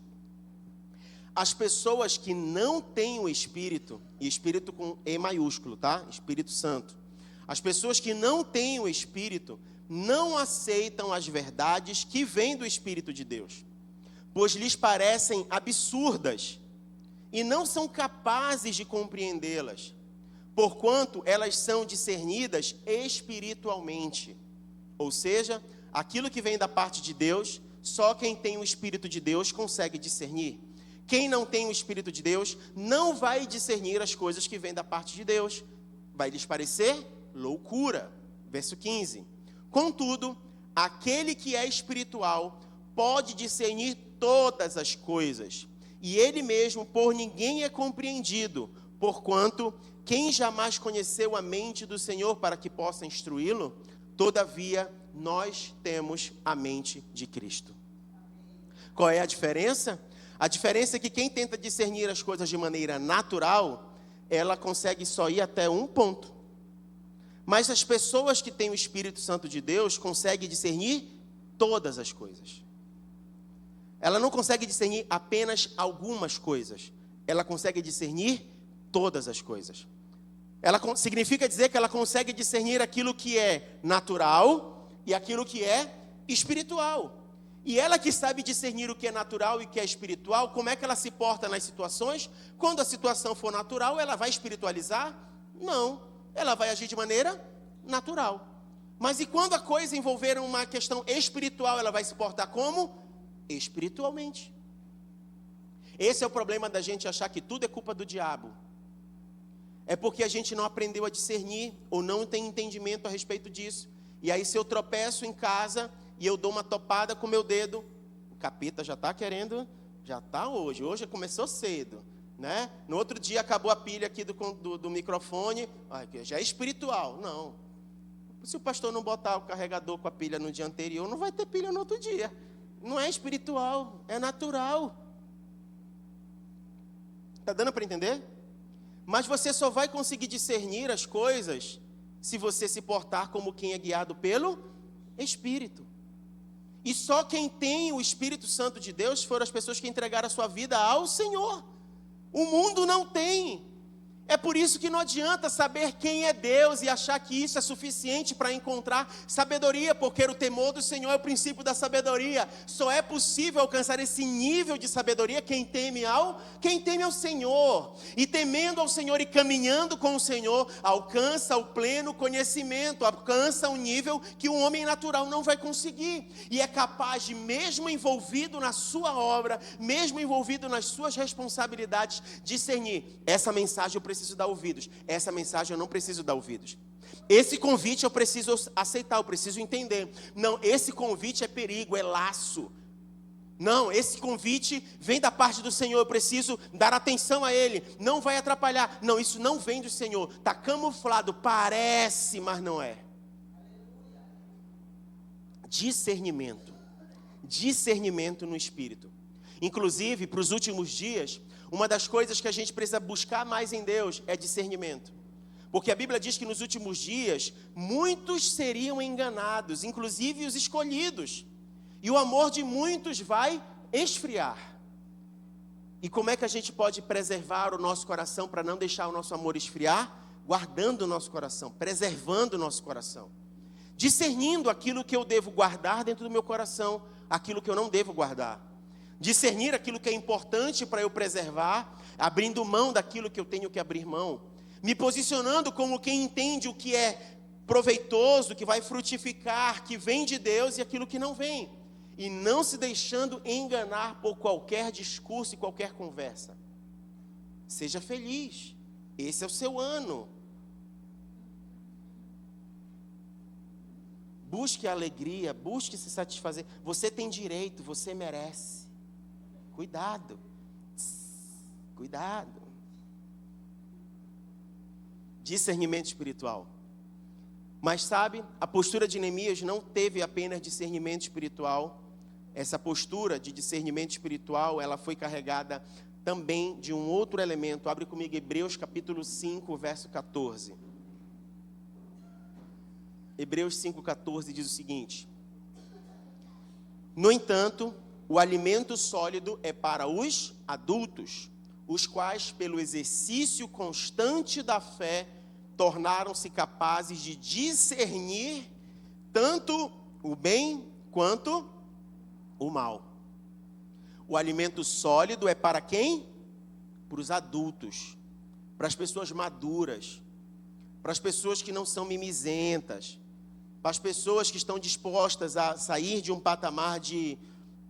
as pessoas que não têm o Espírito, e Espírito com E maiúsculo, tá? Espírito Santo. As pessoas que não têm o Espírito não aceitam as verdades que vêm do Espírito de Deus, pois lhes parecem absurdas e não são capazes de compreendê-las, porquanto elas são discernidas espiritualmente. Ou seja, aquilo que vem da parte de Deus, só quem tem o Espírito de Deus consegue discernir. Quem não tem o Espírito de Deus não vai discernir as coisas que vêm da parte de Deus. Vai lhes parecer loucura. Verso 15. Contudo, aquele que é espiritual pode discernir todas as coisas, e ele mesmo por ninguém é compreendido, porquanto quem jamais conheceu a mente do Senhor para que possa instruí-lo? Todavia, nós temos a mente de Cristo. Qual é a diferença? A diferença é que quem tenta discernir as coisas de maneira natural, ela consegue só ir até um ponto. Mas as pessoas que têm o Espírito Santo de Deus conseguem discernir todas as coisas. Ela não consegue discernir apenas algumas coisas. Ela consegue discernir todas as coisas. Significa dizer que ela consegue discernir aquilo que é natural e aquilo que é espiritual. E ela que sabe discernir o que é natural e o que é espiritual, como é que ela se porta nas situações? Quando a situação for natural, ela vai espiritualizar? Não, ela vai agir de maneira natural. Mas e quando a coisa envolver uma questão espiritual, ela vai se portar como? Espiritualmente. Esse é o problema da gente achar que tudo é culpa do diabo. É porque a gente não aprendeu a discernir ou não tem entendimento a respeito disso. E aí se eu tropeço em casa e eu dou uma topada com o meu dedo, o capeta já está querendo, já está hoje começou cedo, né? No outro dia acabou a pilha aqui do microfone, já é espiritual. Não, se o pastor não botar o carregador com a pilha no dia anterior, não vai ter pilha no outro dia. Não é espiritual, é natural. Está dando para entender? Mas você só vai conseguir discernir as coisas se você se portar como quem é guiado pelo Espírito. E só quem tem o Espírito Santo de Deus foram as pessoas que entregaram a sua vida ao Senhor. O mundo não tem. É por isso que não adianta saber quem é Deus e achar que isso é suficiente para encontrar sabedoria, porque o temor do Senhor é o princípio da sabedoria. Só é possível alcançar esse nível de sabedoria quem teme ao Senhor. E temendo ao Senhor e caminhando com o Senhor, alcança o pleno conhecimento, alcança um nível que um homem natural não vai conseguir. E é capaz de, mesmo envolvido na sua obra, mesmo envolvido nas suas responsabilidades, discernir: essa mensagem eu preciso dar ouvidos, essa mensagem eu não preciso dar ouvidos. Esse convite eu preciso aceitar, eu preciso entender. Não, esse convite é perigo, é laço. Não, esse convite vem da parte do Senhor, eu preciso dar atenção a ele, não vai atrapalhar. Não, isso não vem do Senhor, está camuflado, parece, mas não é. Discernimento no Espírito. Inclusive, para os últimos dias, uma das coisas que a gente precisa buscar mais em Deus é discernimento. Porque a Bíblia diz que nos últimos dias, muitos seriam enganados, inclusive os escolhidos. E o amor de muitos vai esfriar. E como é que a gente pode preservar o nosso coração para não deixar o nosso amor esfriar? Guardando o nosso coração, preservando o nosso coração. Discernindo aquilo que eu devo guardar dentro do meu coração, aquilo que eu não devo guardar. Discernir aquilo que é importante para eu preservar, abrindo mão daquilo que eu tenho que abrir mão. Me posicionando como quem entende o que é proveitoso, que vai frutificar, que vem de Deus e aquilo que não vem. E não se deixando enganar por qualquer discurso e qualquer conversa. Seja feliz. Esse é o seu ano. Busque a alegria, busque se satisfazer. Você tem direito, você merece. Cuidado. Cuidado. Discernimento espiritual. Mas sabe, a postura de Neemias não teve apenas discernimento espiritual. Essa postura de discernimento espiritual, ela foi carregada também de um outro elemento. Abre comigo Hebreus capítulo 5, verso 14. Hebreus 5,14 diz o seguinte: no entanto, o alimento sólido é para os adultos, os quais, pelo exercício constante da fé, tornaram-se capazes de discernir tanto o bem quanto o mal. O alimento sólido é para quem? para os adultos, para as pessoas maduras, para as pessoas que não são mimizentas, para as pessoas que estão dispostas a sair de um patamar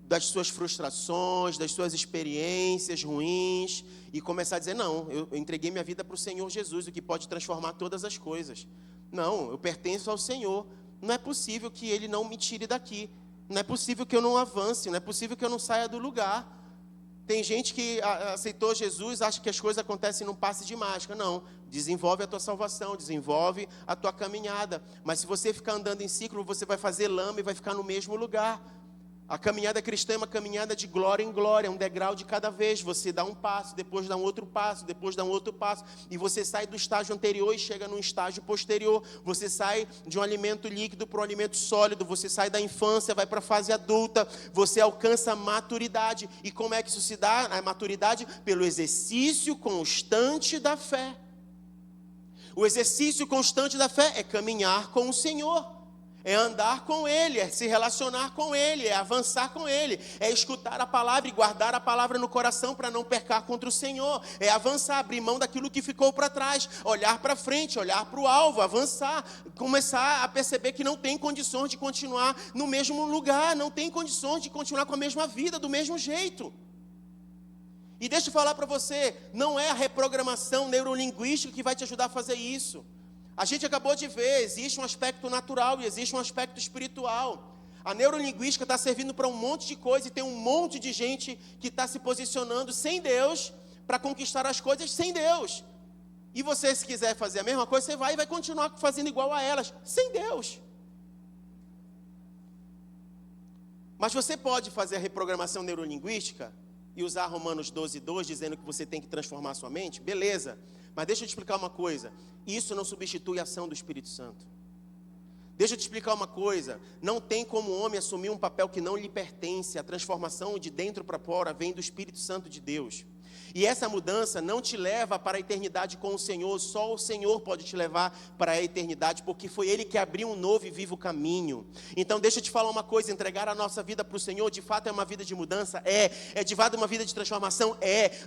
das suas frustrações, das suas experiências ruins, e começar a dizer, não, eu entreguei minha vida para o Senhor Jesus, o que pode transformar todas as coisas. Não, eu pertenço ao Senhor. Não é possível que Ele não me tire daqui. Não é possível que eu não avance, não é possível que eu não saia do lugar. Tem gente que aceitou Jesus, acha que as coisas acontecem num passe de mágica. Não, desenvolve a tua salvação, desenvolve a tua caminhada. Mas se você ficar andando em ciclo, você vai fazer lama e vai ficar no mesmo lugar. A caminhada cristã é uma caminhada de glória em glória, é um degrau de cada vez. Você dá um passo, depois dá um outro passo, depois dá um outro passo. E você sai do estágio anterior e chega num estágio posterior. Você sai de um alimento líquido para um alimento sólido. Você sai da infância, vai para a fase adulta. Você alcança a maturidade. E como é que isso se dá? A maturidade pelo exercício constante da fé. O exercício constante da fé é caminhar com o Senhor. É andar com Ele, é se relacionar com Ele, é avançar com Ele, é escutar a palavra e guardar a palavra no coração para não pecar contra o Senhor, é avançar, abrir mão daquilo que ficou para trás, olhar para frente, olhar para o alvo, avançar, começar a perceber que não tem condições de continuar no mesmo lugar, não tem condições de continuar com a mesma vida, do mesmo jeito. E deixa eu falar para você, não é a reprogramação neurolinguística que vai te ajudar a fazer isso. A gente acabou de ver, existe um aspecto natural e existe um aspecto espiritual. A neurolinguística está servindo para um monte de coisa e tem um monte de gente que está se posicionando sem Deus para conquistar as coisas sem Deus. E você, se quiser fazer a mesma coisa, você vai e vai continuar fazendo igual a elas, sem Deus. Mas você pode fazer a reprogramação neurolinguística e usar Romanos 12:2, dizendo que você tem que transformar a sua mente, beleza. Mas deixa eu te explicar uma coisa, isso não substitui a ação do Espírito Santo. Deixa eu te explicar uma coisa, não tem como o homem assumir um papel que não lhe pertence, a transformação de dentro para fora vem do Espírito Santo de Deus. E essa mudança não te leva para a eternidade com o Senhor, só o Senhor pode te levar para a eternidade, porque foi Ele que abriu um novo e vivo caminho. Então deixa eu te falar uma coisa, entregar a nossa vida para o Senhor, de fato é uma vida de mudança? É de fato uma vida de transformação?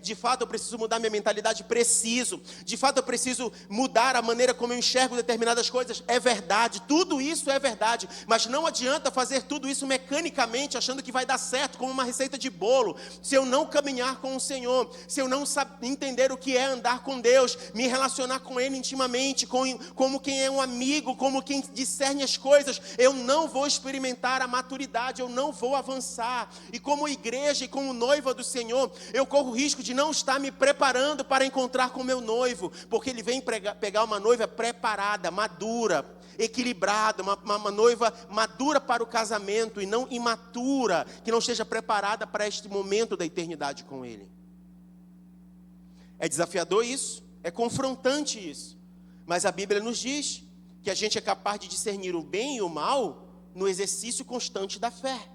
De fato eu preciso mudar minha mentalidade? Preciso. De fato eu preciso mudar a maneira como eu enxergo determinadas coisas? É verdade, tudo isso é verdade, mas não adianta fazer tudo isso mecanicamente, achando que vai dar certo, como uma receita de bolo, se eu não caminhar com o Senhor, se eu não entender o que é andar com Deus, me relacionar com Ele intimamente, como quem é um amigo, como quem discerne as coisas, eu não vou experimentar a maturidade, eu não vou avançar. E como igreja e como noiva do Senhor, eu corro o risco de não estar me preparando para encontrar com meu noivo, porque Ele vem pegar uma noiva preparada, madura, equilibrada, uma noiva madura para o casamento e não imatura, que não esteja preparada para este momento da eternidade com Ele. É desafiador isso, é confrontante isso, mas a Bíblia nos diz que a gente é capaz de discernir o bem e o mal no exercício constante da fé,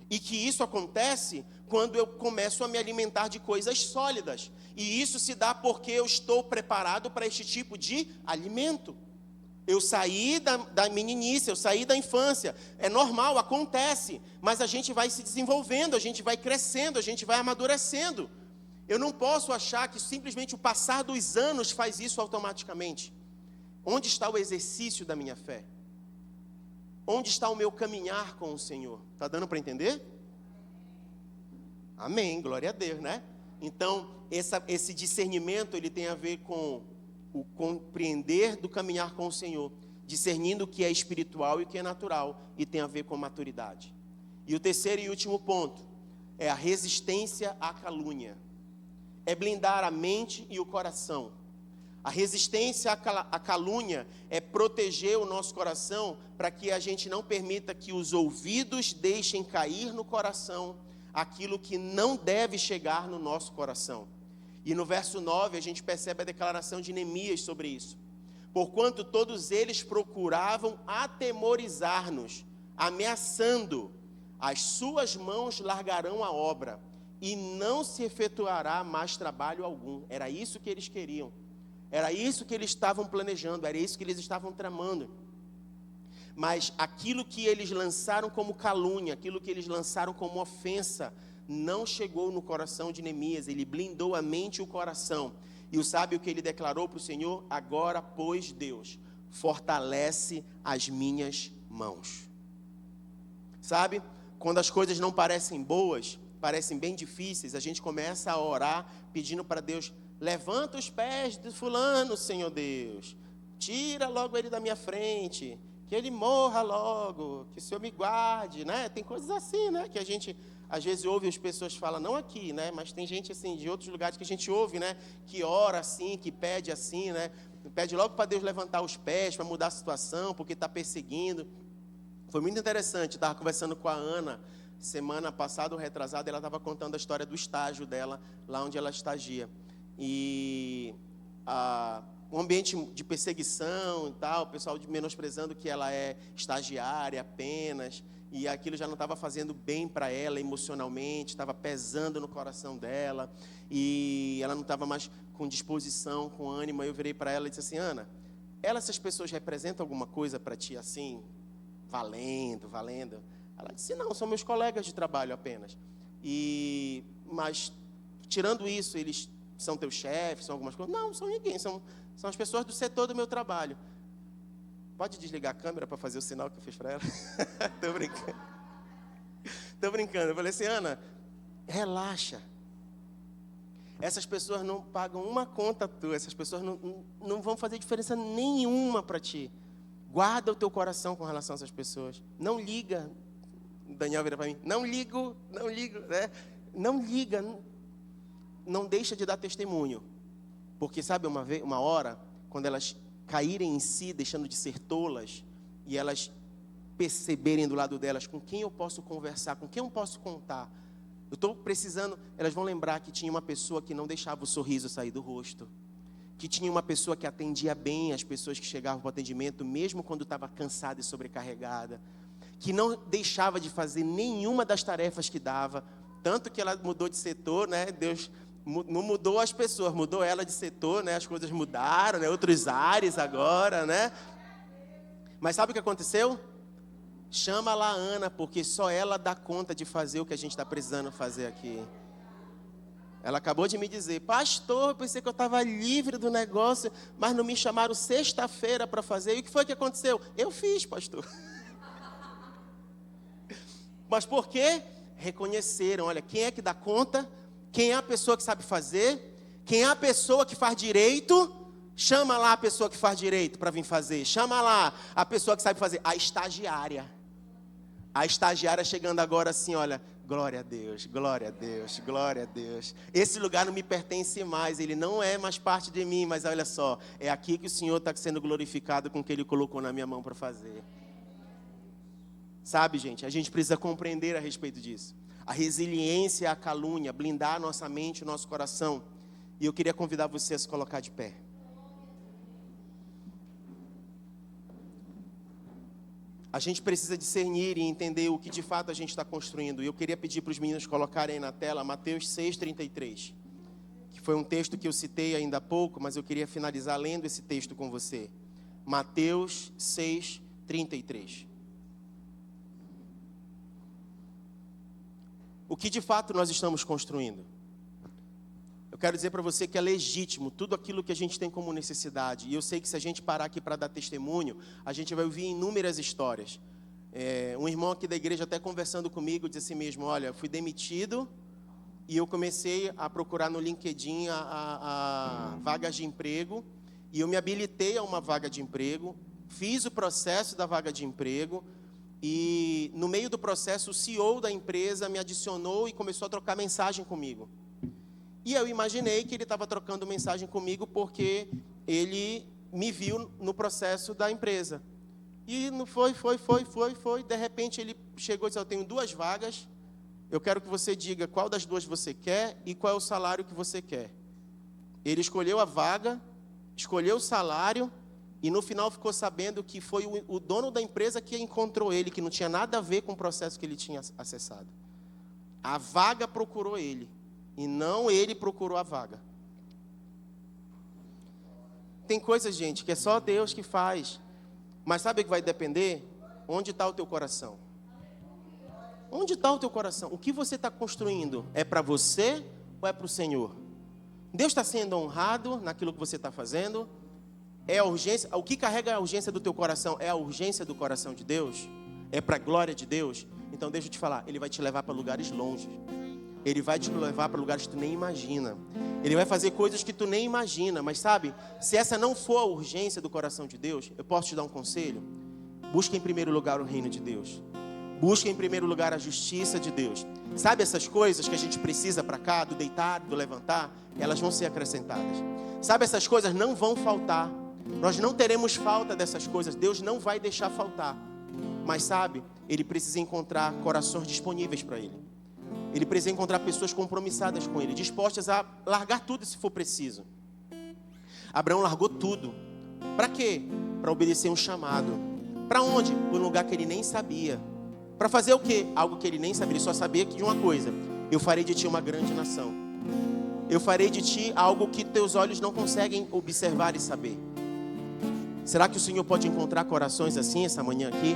e que isso acontece quando eu começo a me alimentar de coisas sólidas, e isso se dá porque eu estou preparado para este tipo de alimento. Eu saí da meninice, eu saí da infância, é normal, acontece, mas a gente vai se desenvolvendo, a gente vai crescendo, a gente vai amadurecendo. Eu não posso achar que simplesmente o passar dos anos faz isso automaticamente. Onde está o exercício da minha fé? Onde está o meu caminhar com o Senhor? Está dando para entender? Amém, glória a Deus, né? Então, esse discernimento, ele tem a ver com o compreender do caminhar com o Senhor, discernindo o que é espiritual e o que é natural, e tem a ver com maturidade. E o terceiro e último ponto é a resistência à calúnia. É blindar a mente e o coração. A resistência à calúnia é proteger o nosso coração para que a gente não permita que os ouvidos deixem cair no coração aquilo que não deve chegar no nosso coração. E no verso 9 a gente percebe a declaração de Neemias sobre isso. Porquanto todos eles procuravam atemorizar-nos, ameaçando, as suas mãos largarão a obra, e não se efetuará mais trabalho algum. Era isso que eles queriam, era isso que eles estavam planejando, era isso que eles estavam tramando. Mas aquilo que eles lançaram como calúnia, aquilo que eles lançaram como ofensa não chegou no coração de Neemias. Ele blindou a mente e o coração. E o sábio que ele declarou para o Senhor: agora, pois, Deus, fortalece as minhas mãos. Sabe, quando as coisas não parecem boas, parecem bem difíceis, a gente começa a orar pedindo para Deus: levanta os pés de fulano, Senhor Deus. Tira logo ele da minha frente, que ele morra logo, que o Senhor me guarde, né? Tem coisas assim, né? Que a gente, às vezes, ouve as pessoas falam, não aqui, né? Mas tem gente, assim, de outros lugares que a gente ouve, né? Que ora assim, que pede assim, né? Pede logo para Deus levantar os pés, para mudar a situação, porque está perseguindo. Foi muito interessante, estava conversando com a Ana, semana passada ou retrasada, ela estava contando a história do estágio dela, lá onde ela estagia. E um ambiente de perseguição e tal, o pessoal menosprezando que ela é estagiária apenas, e aquilo já não estava fazendo bem para ela emocionalmente, estava pesando no coração dela, e ela não estava mais com disposição, com ânimo. Aí eu virei para ela e disse assim: Ana, essas pessoas representam alguma coisa para ti assim, valendo? Ela disse: não, são meus colegas de trabalho apenas. Mas, tirando isso, eles são teus chefes, são algumas coisas? Não, são ninguém, são as pessoas do setor do meu trabalho. Pode desligar a câmera para fazer o sinal que eu fiz para ela? Tô brincando. Eu falei assim: Ana, relaxa. Essas pessoas não pagam uma conta tua, essas pessoas não vão fazer diferença nenhuma para ti. Guarda o teu coração com relação a essas pessoas. Não liga. Daniel vira para mim: não ligo, né? Não liga, não deixa de dar testemunho. Porque sabe, uma hora, quando elas caírem em si, deixando de ser tolas, e elas perceberem do lado delas com quem eu posso conversar, com quem eu posso contar. Eu estou precisando, elas vão lembrar que tinha uma pessoa que não deixava o sorriso sair do rosto. Que tinha uma pessoa que atendia bem as pessoas que chegavam para o atendimento, mesmo quando estava cansada e sobrecarregada. Que não deixava de fazer nenhuma das tarefas que dava. Tanto que ela mudou de setor, né? Deus não mudou as pessoas, mudou ela de setor, né? As coisas mudaram, né? Outros ares agora, né? Mas sabe o que aconteceu? Chama lá a Ana, porque só ela dá conta de fazer o que a gente está precisando fazer aqui. Ela acabou de me dizer: pastor, eu pensei que eu estava livre do negócio, mas não me chamaram sexta-feira para fazer. E o que foi que aconteceu? Eu fiz, pastor. Mas por quê? Reconheceram: olha, quem é que dá conta? Quem é a pessoa que sabe fazer? Quem é a pessoa que faz direito? Chama lá a pessoa que faz direito para vir fazer. Chama lá a pessoa que sabe fazer. A estagiária. A estagiária chegando agora assim: olha, glória a Deus, glória a Deus, glória a Deus. Esse lugar não me pertence mais, ele não é mais parte de mim, mas olha só, é aqui que o Senhor está sendo glorificado com o que Ele colocou na minha mão para fazer. Sabe, gente, a gente precisa compreender a respeito disso. A resiliência, a calúnia, blindar a nossa mente, o nosso coração. E eu queria convidar você a se colocar de pé. A gente precisa discernir e entender o que de fato a gente está construindo. E eu queria pedir para os meninos colocarem aí na tela Mateus 6,33. Que foi um texto que eu citei ainda há pouco, mas eu queria finalizar lendo esse texto com você. Mateus 6,33. O que de fato nós estamos construindo? Eu quero dizer para você que é legítimo tudo aquilo que a gente tem como necessidade. E eu sei que se a gente parar aqui para dar testemunho, a gente vai ouvir inúmeras histórias. Um irmão aqui da igreja até conversando comigo disse assim mesmo: olha, eu fui demitido e eu comecei a procurar no LinkedIn a vagas de emprego. E eu me habilitei a uma vaga de emprego, fiz o processo da vaga de emprego. E no meio do processo o CEO da empresa me adicionou e começou a trocar mensagem comigo. E eu imaginei que ele estava trocando mensagem comigo porque ele me viu no processo da empresa. E não foi. De repente ele chegou e disse: eu tenho 2 vagas, eu quero que você diga qual das 2 você quer e qual é o salário que você quer. Ele escolheu a vaga, escolheu o salário e no final ficou sabendo que foi o dono da empresa que encontrou ele, que não tinha nada a ver com o processo que ele tinha acessado. A vaga procurou ele. E não ele procurou a vaga. Tem coisas, gente, que é só Deus que faz. Mas sabe o que vai depender? Onde está o teu coração? Onde está o teu coração? O que você está construindo? É para você ou é para o Senhor? Deus está sendo honrado naquilo que você está fazendo? É a urgência? O que carrega a urgência do teu coração? É a urgência do coração de Deus? É para a glória de Deus? Então deixa eu te falar, Ele vai te levar para lugares longe. Ele vai te levar para lugares que tu nem imagina. Ele vai fazer coisas que tu nem imagina. Mas sabe, se essa não for a urgência do coração de Deus, eu posso te dar um conselho? Busca em primeiro lugar o reino de Deus. Busca em primeiro lugar a justiça de Deus. Sabe essas coisas que a gente precisa para cá, do deitar, do levantar, elas vão ser acrescentadas. Sabe, essas coisas não vão faltar. Nós não teremos falta dessas coisas. Deus não vai deixar faltar. Mas sabe, Ele precisa encontrar corações disponíveis para Ele. Ele precisa encontrar pessoas compromissadas com Ele, dispostas a largar tudo se for preciso. Abraão largou tudo. Para quê? Para obedecer um chamado. Para onde? Para um lugar que ele nem sabia. Para fazer o quê? Algo que ele nem sabia. Ele só sabia de uma coisa: eu farei de ti uma grande nação. Eu farei de ti algo que teus olhos não conseguem observar e saber. Será que o Senhor pode encontrar corações assim essa manhã aqui?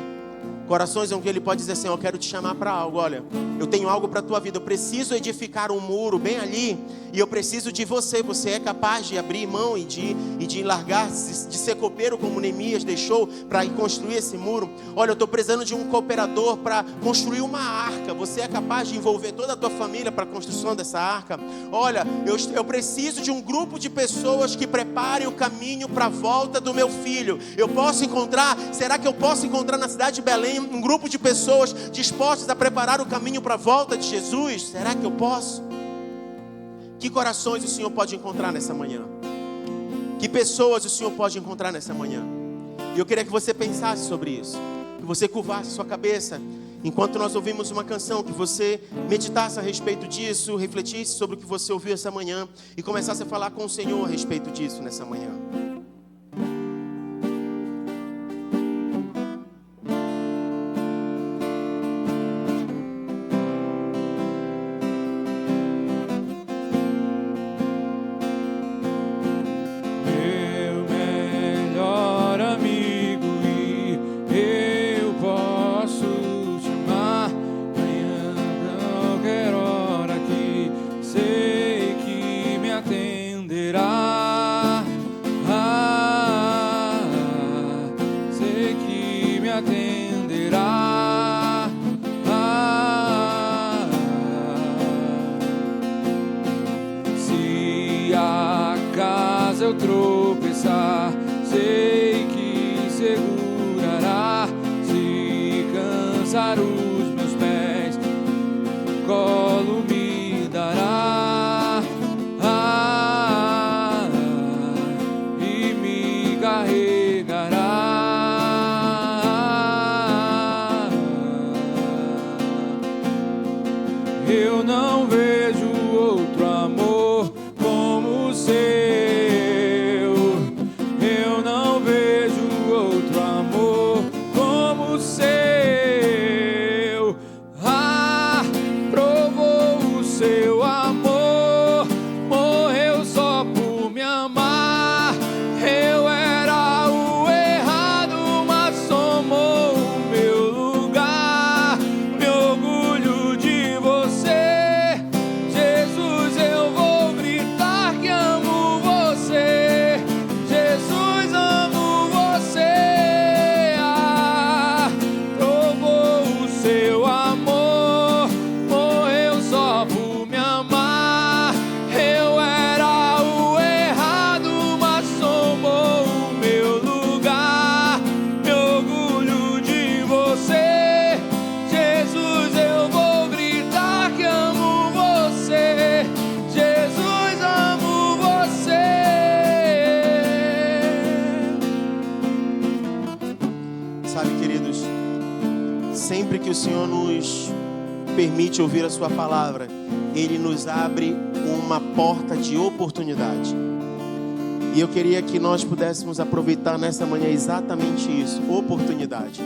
Corações em que Ele pode dizer assim: eu quero te chamar para algo. Olha, eu tenho algo para a tua vida. Eu preciso edificar um muro bem ali. E eu preciso de você. Você é capaz de abrir mão e de largar, de ser copeiro como Neemias deixou para ir construir esse muro. Olha, eu estou precisando de um cooperador para construir uma arca. Você é capaz de envolver toda a tua família para a construção dessa arca? Olha, eu preciso de um grupo de pessoas que preparem o caminho para a volta do meu filho. Eu posso encontrar, será que eu posso encontrar na cidade de Belém um grupo de pessoas dispostas a preparar o caminho para a volta de Jesus? Será que eu posso? Que corações o Senhor pode encontrar nessa manhã? Que pessoas o Senhor pode encontrar nessa manhã? E eu queria que você pensasse sobre isso, que você curvasse sua cabeça enquanto nós ouvimos uma canção, que você meditasse a respeito disso, refletisse sobre o que você ouviu essa manhã e começasse a falar com o Senhor a respeito disso nessa manhã. eu tropeçar, sei que segurará. Se cansar os meus pés, colo me dará, e me carregará. Eu não vejo outro amor como o seu. Eu não vejo outro amor como o seu. Provou o seu amor, morreu só por me amar. Eu era o errado, mas tomou o meu lugar. Me orgulho de você, Jesus, eu vou gritar que amo você. Jesus, amo você. Provou o seu amor, morreu só por me amar. Eu era o errado, mas tomou o meu lugar. Me orgulho de você, Jesus, eu vou gritar que amo você. Jesus, amo você. Sabe, queridos, sempre que o Senhor nos permite ouvir a sua palavra, Ele nos abre uma porta de oportunidade. E eu queria que nós pudéssemos aproveitar nessa manhã exatamente isso, oportunidade.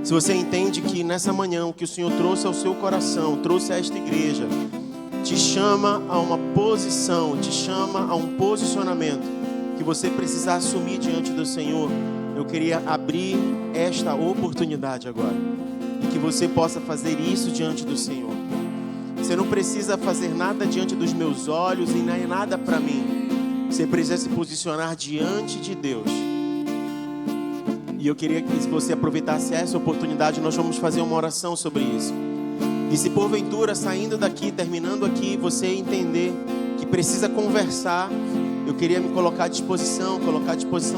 Se você entende que nessa manhã o que o Senhor trouxe ao seu coração, trouxe a esta igreja, te chama a uma posição, te chama a um posicionamento que você precisa assumir diante do Senhor, eu queria abrir esta oportunidade agora. e que você possa fazer isso diante do Senhor. Você não precisa fazer nada diante dos meus olhos e nem nada para mim. Você precisa se posicionar diante de Deus. E eu queria que você aproveitasse essa oportunidade. Nós vamos fazer uma oração sobre isso. E se porventura, saindo daqui, terminando aqui, você entender que precisa conversar, eu queria me colocar à disposição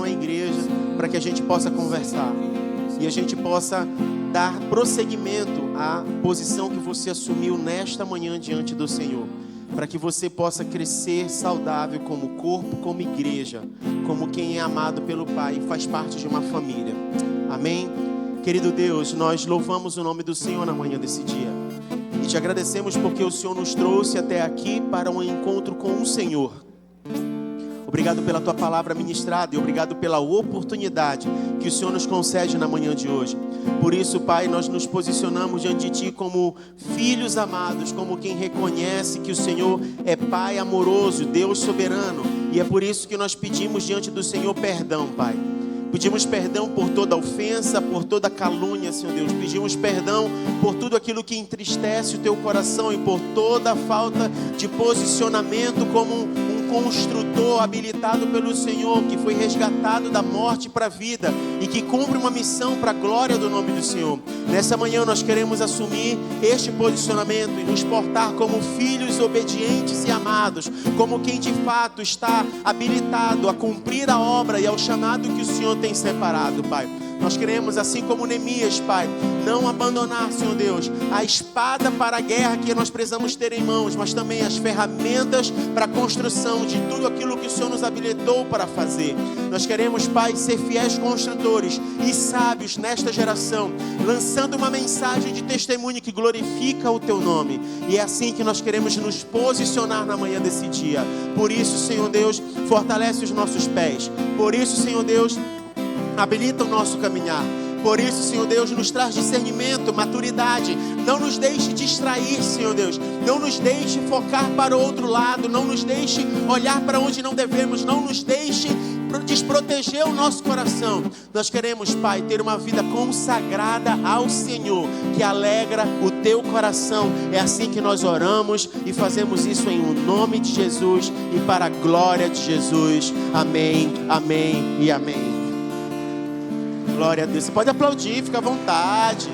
a igreja, para que a gente possa conversar. E a gente possa dar prosseguimento à posição que você assumiu nesta manhã diante do Senhor. Para que você possa crescer saudável como corpo, como igreja, como quem é amado pelo Pai e faz parte de uma família. Amém? Querido Deus, nós louvamos o nome do Senhor na manhã desse dia. E te agradecemos porque o Senhor nos trouxe até aqui para um encontro com o Senhor. Obrigado pela Tua palavra ministrada e obrigado pela oportunidade que o Senhor nos concede na manhã de hoje. Por isso, Pai, nós nos posicionamos diante de Ti como filhos amados, como quem reconhece que o Senhor é Pai amoroso, Deus soberano. E é por isso que nós pedimos diante do Senhor perdão, Pai. Pedimos perdão por toda ofensa, por toda calúnia, Senhor Deus. Pedimos perdão por tudo aquilo que entristece o Teu coração e por toda a falta de posicionamento como um construtor habilitado pelo Senhor, que foi resgatado da morte para a vida e que cumpre uma missão para a glória do nome do Senhor. Nessa manhã nós queremos assumir este posicionamento e nos portar como filhos obedientes e amados, como quem de fato está habilitado a cumprir a obra e ao chamado que o Senhor tem separado, Pai. Nós queremos, assim como Neemias, Pai, não abandonar, Senhor Deus, a espada para a guerra que nós precisamos ter em mãos, mas também as ferramentas para a construção de tudo aquilo que o Senhor nos habilitou para fazer. Nós queremos, Pai, ser fiéis construtores e sábios nesta geração, lançando uma mensagem de testemunho que glorifica o Teu nome. E é assim que nós queremos nos posicionar na manhã desse dia. Por isso, Senhor Deus, fortalece os nossos pés. Por isso, Senhor Deus, habilita o nosso caminhar. Por isso, Senhor Deus, nos traz discernimento, maturidade. Não nos deixe distrair, Senhor Deus. Não nos deixe focar para o outro lado. Não nos deixe olhar para onde não devemos. Não nos deixe desproteger o nosso coração. Nós queremos, Pai, ter uma vida consagrada ao Senhor, que alegra o Teu coração. É assim que nós oramos e fazemos isso em nome de Jesus e para a glória de Jesus. Amém, amém e amém. Glória a Deus. Você pode aplaudir, fica à vontade.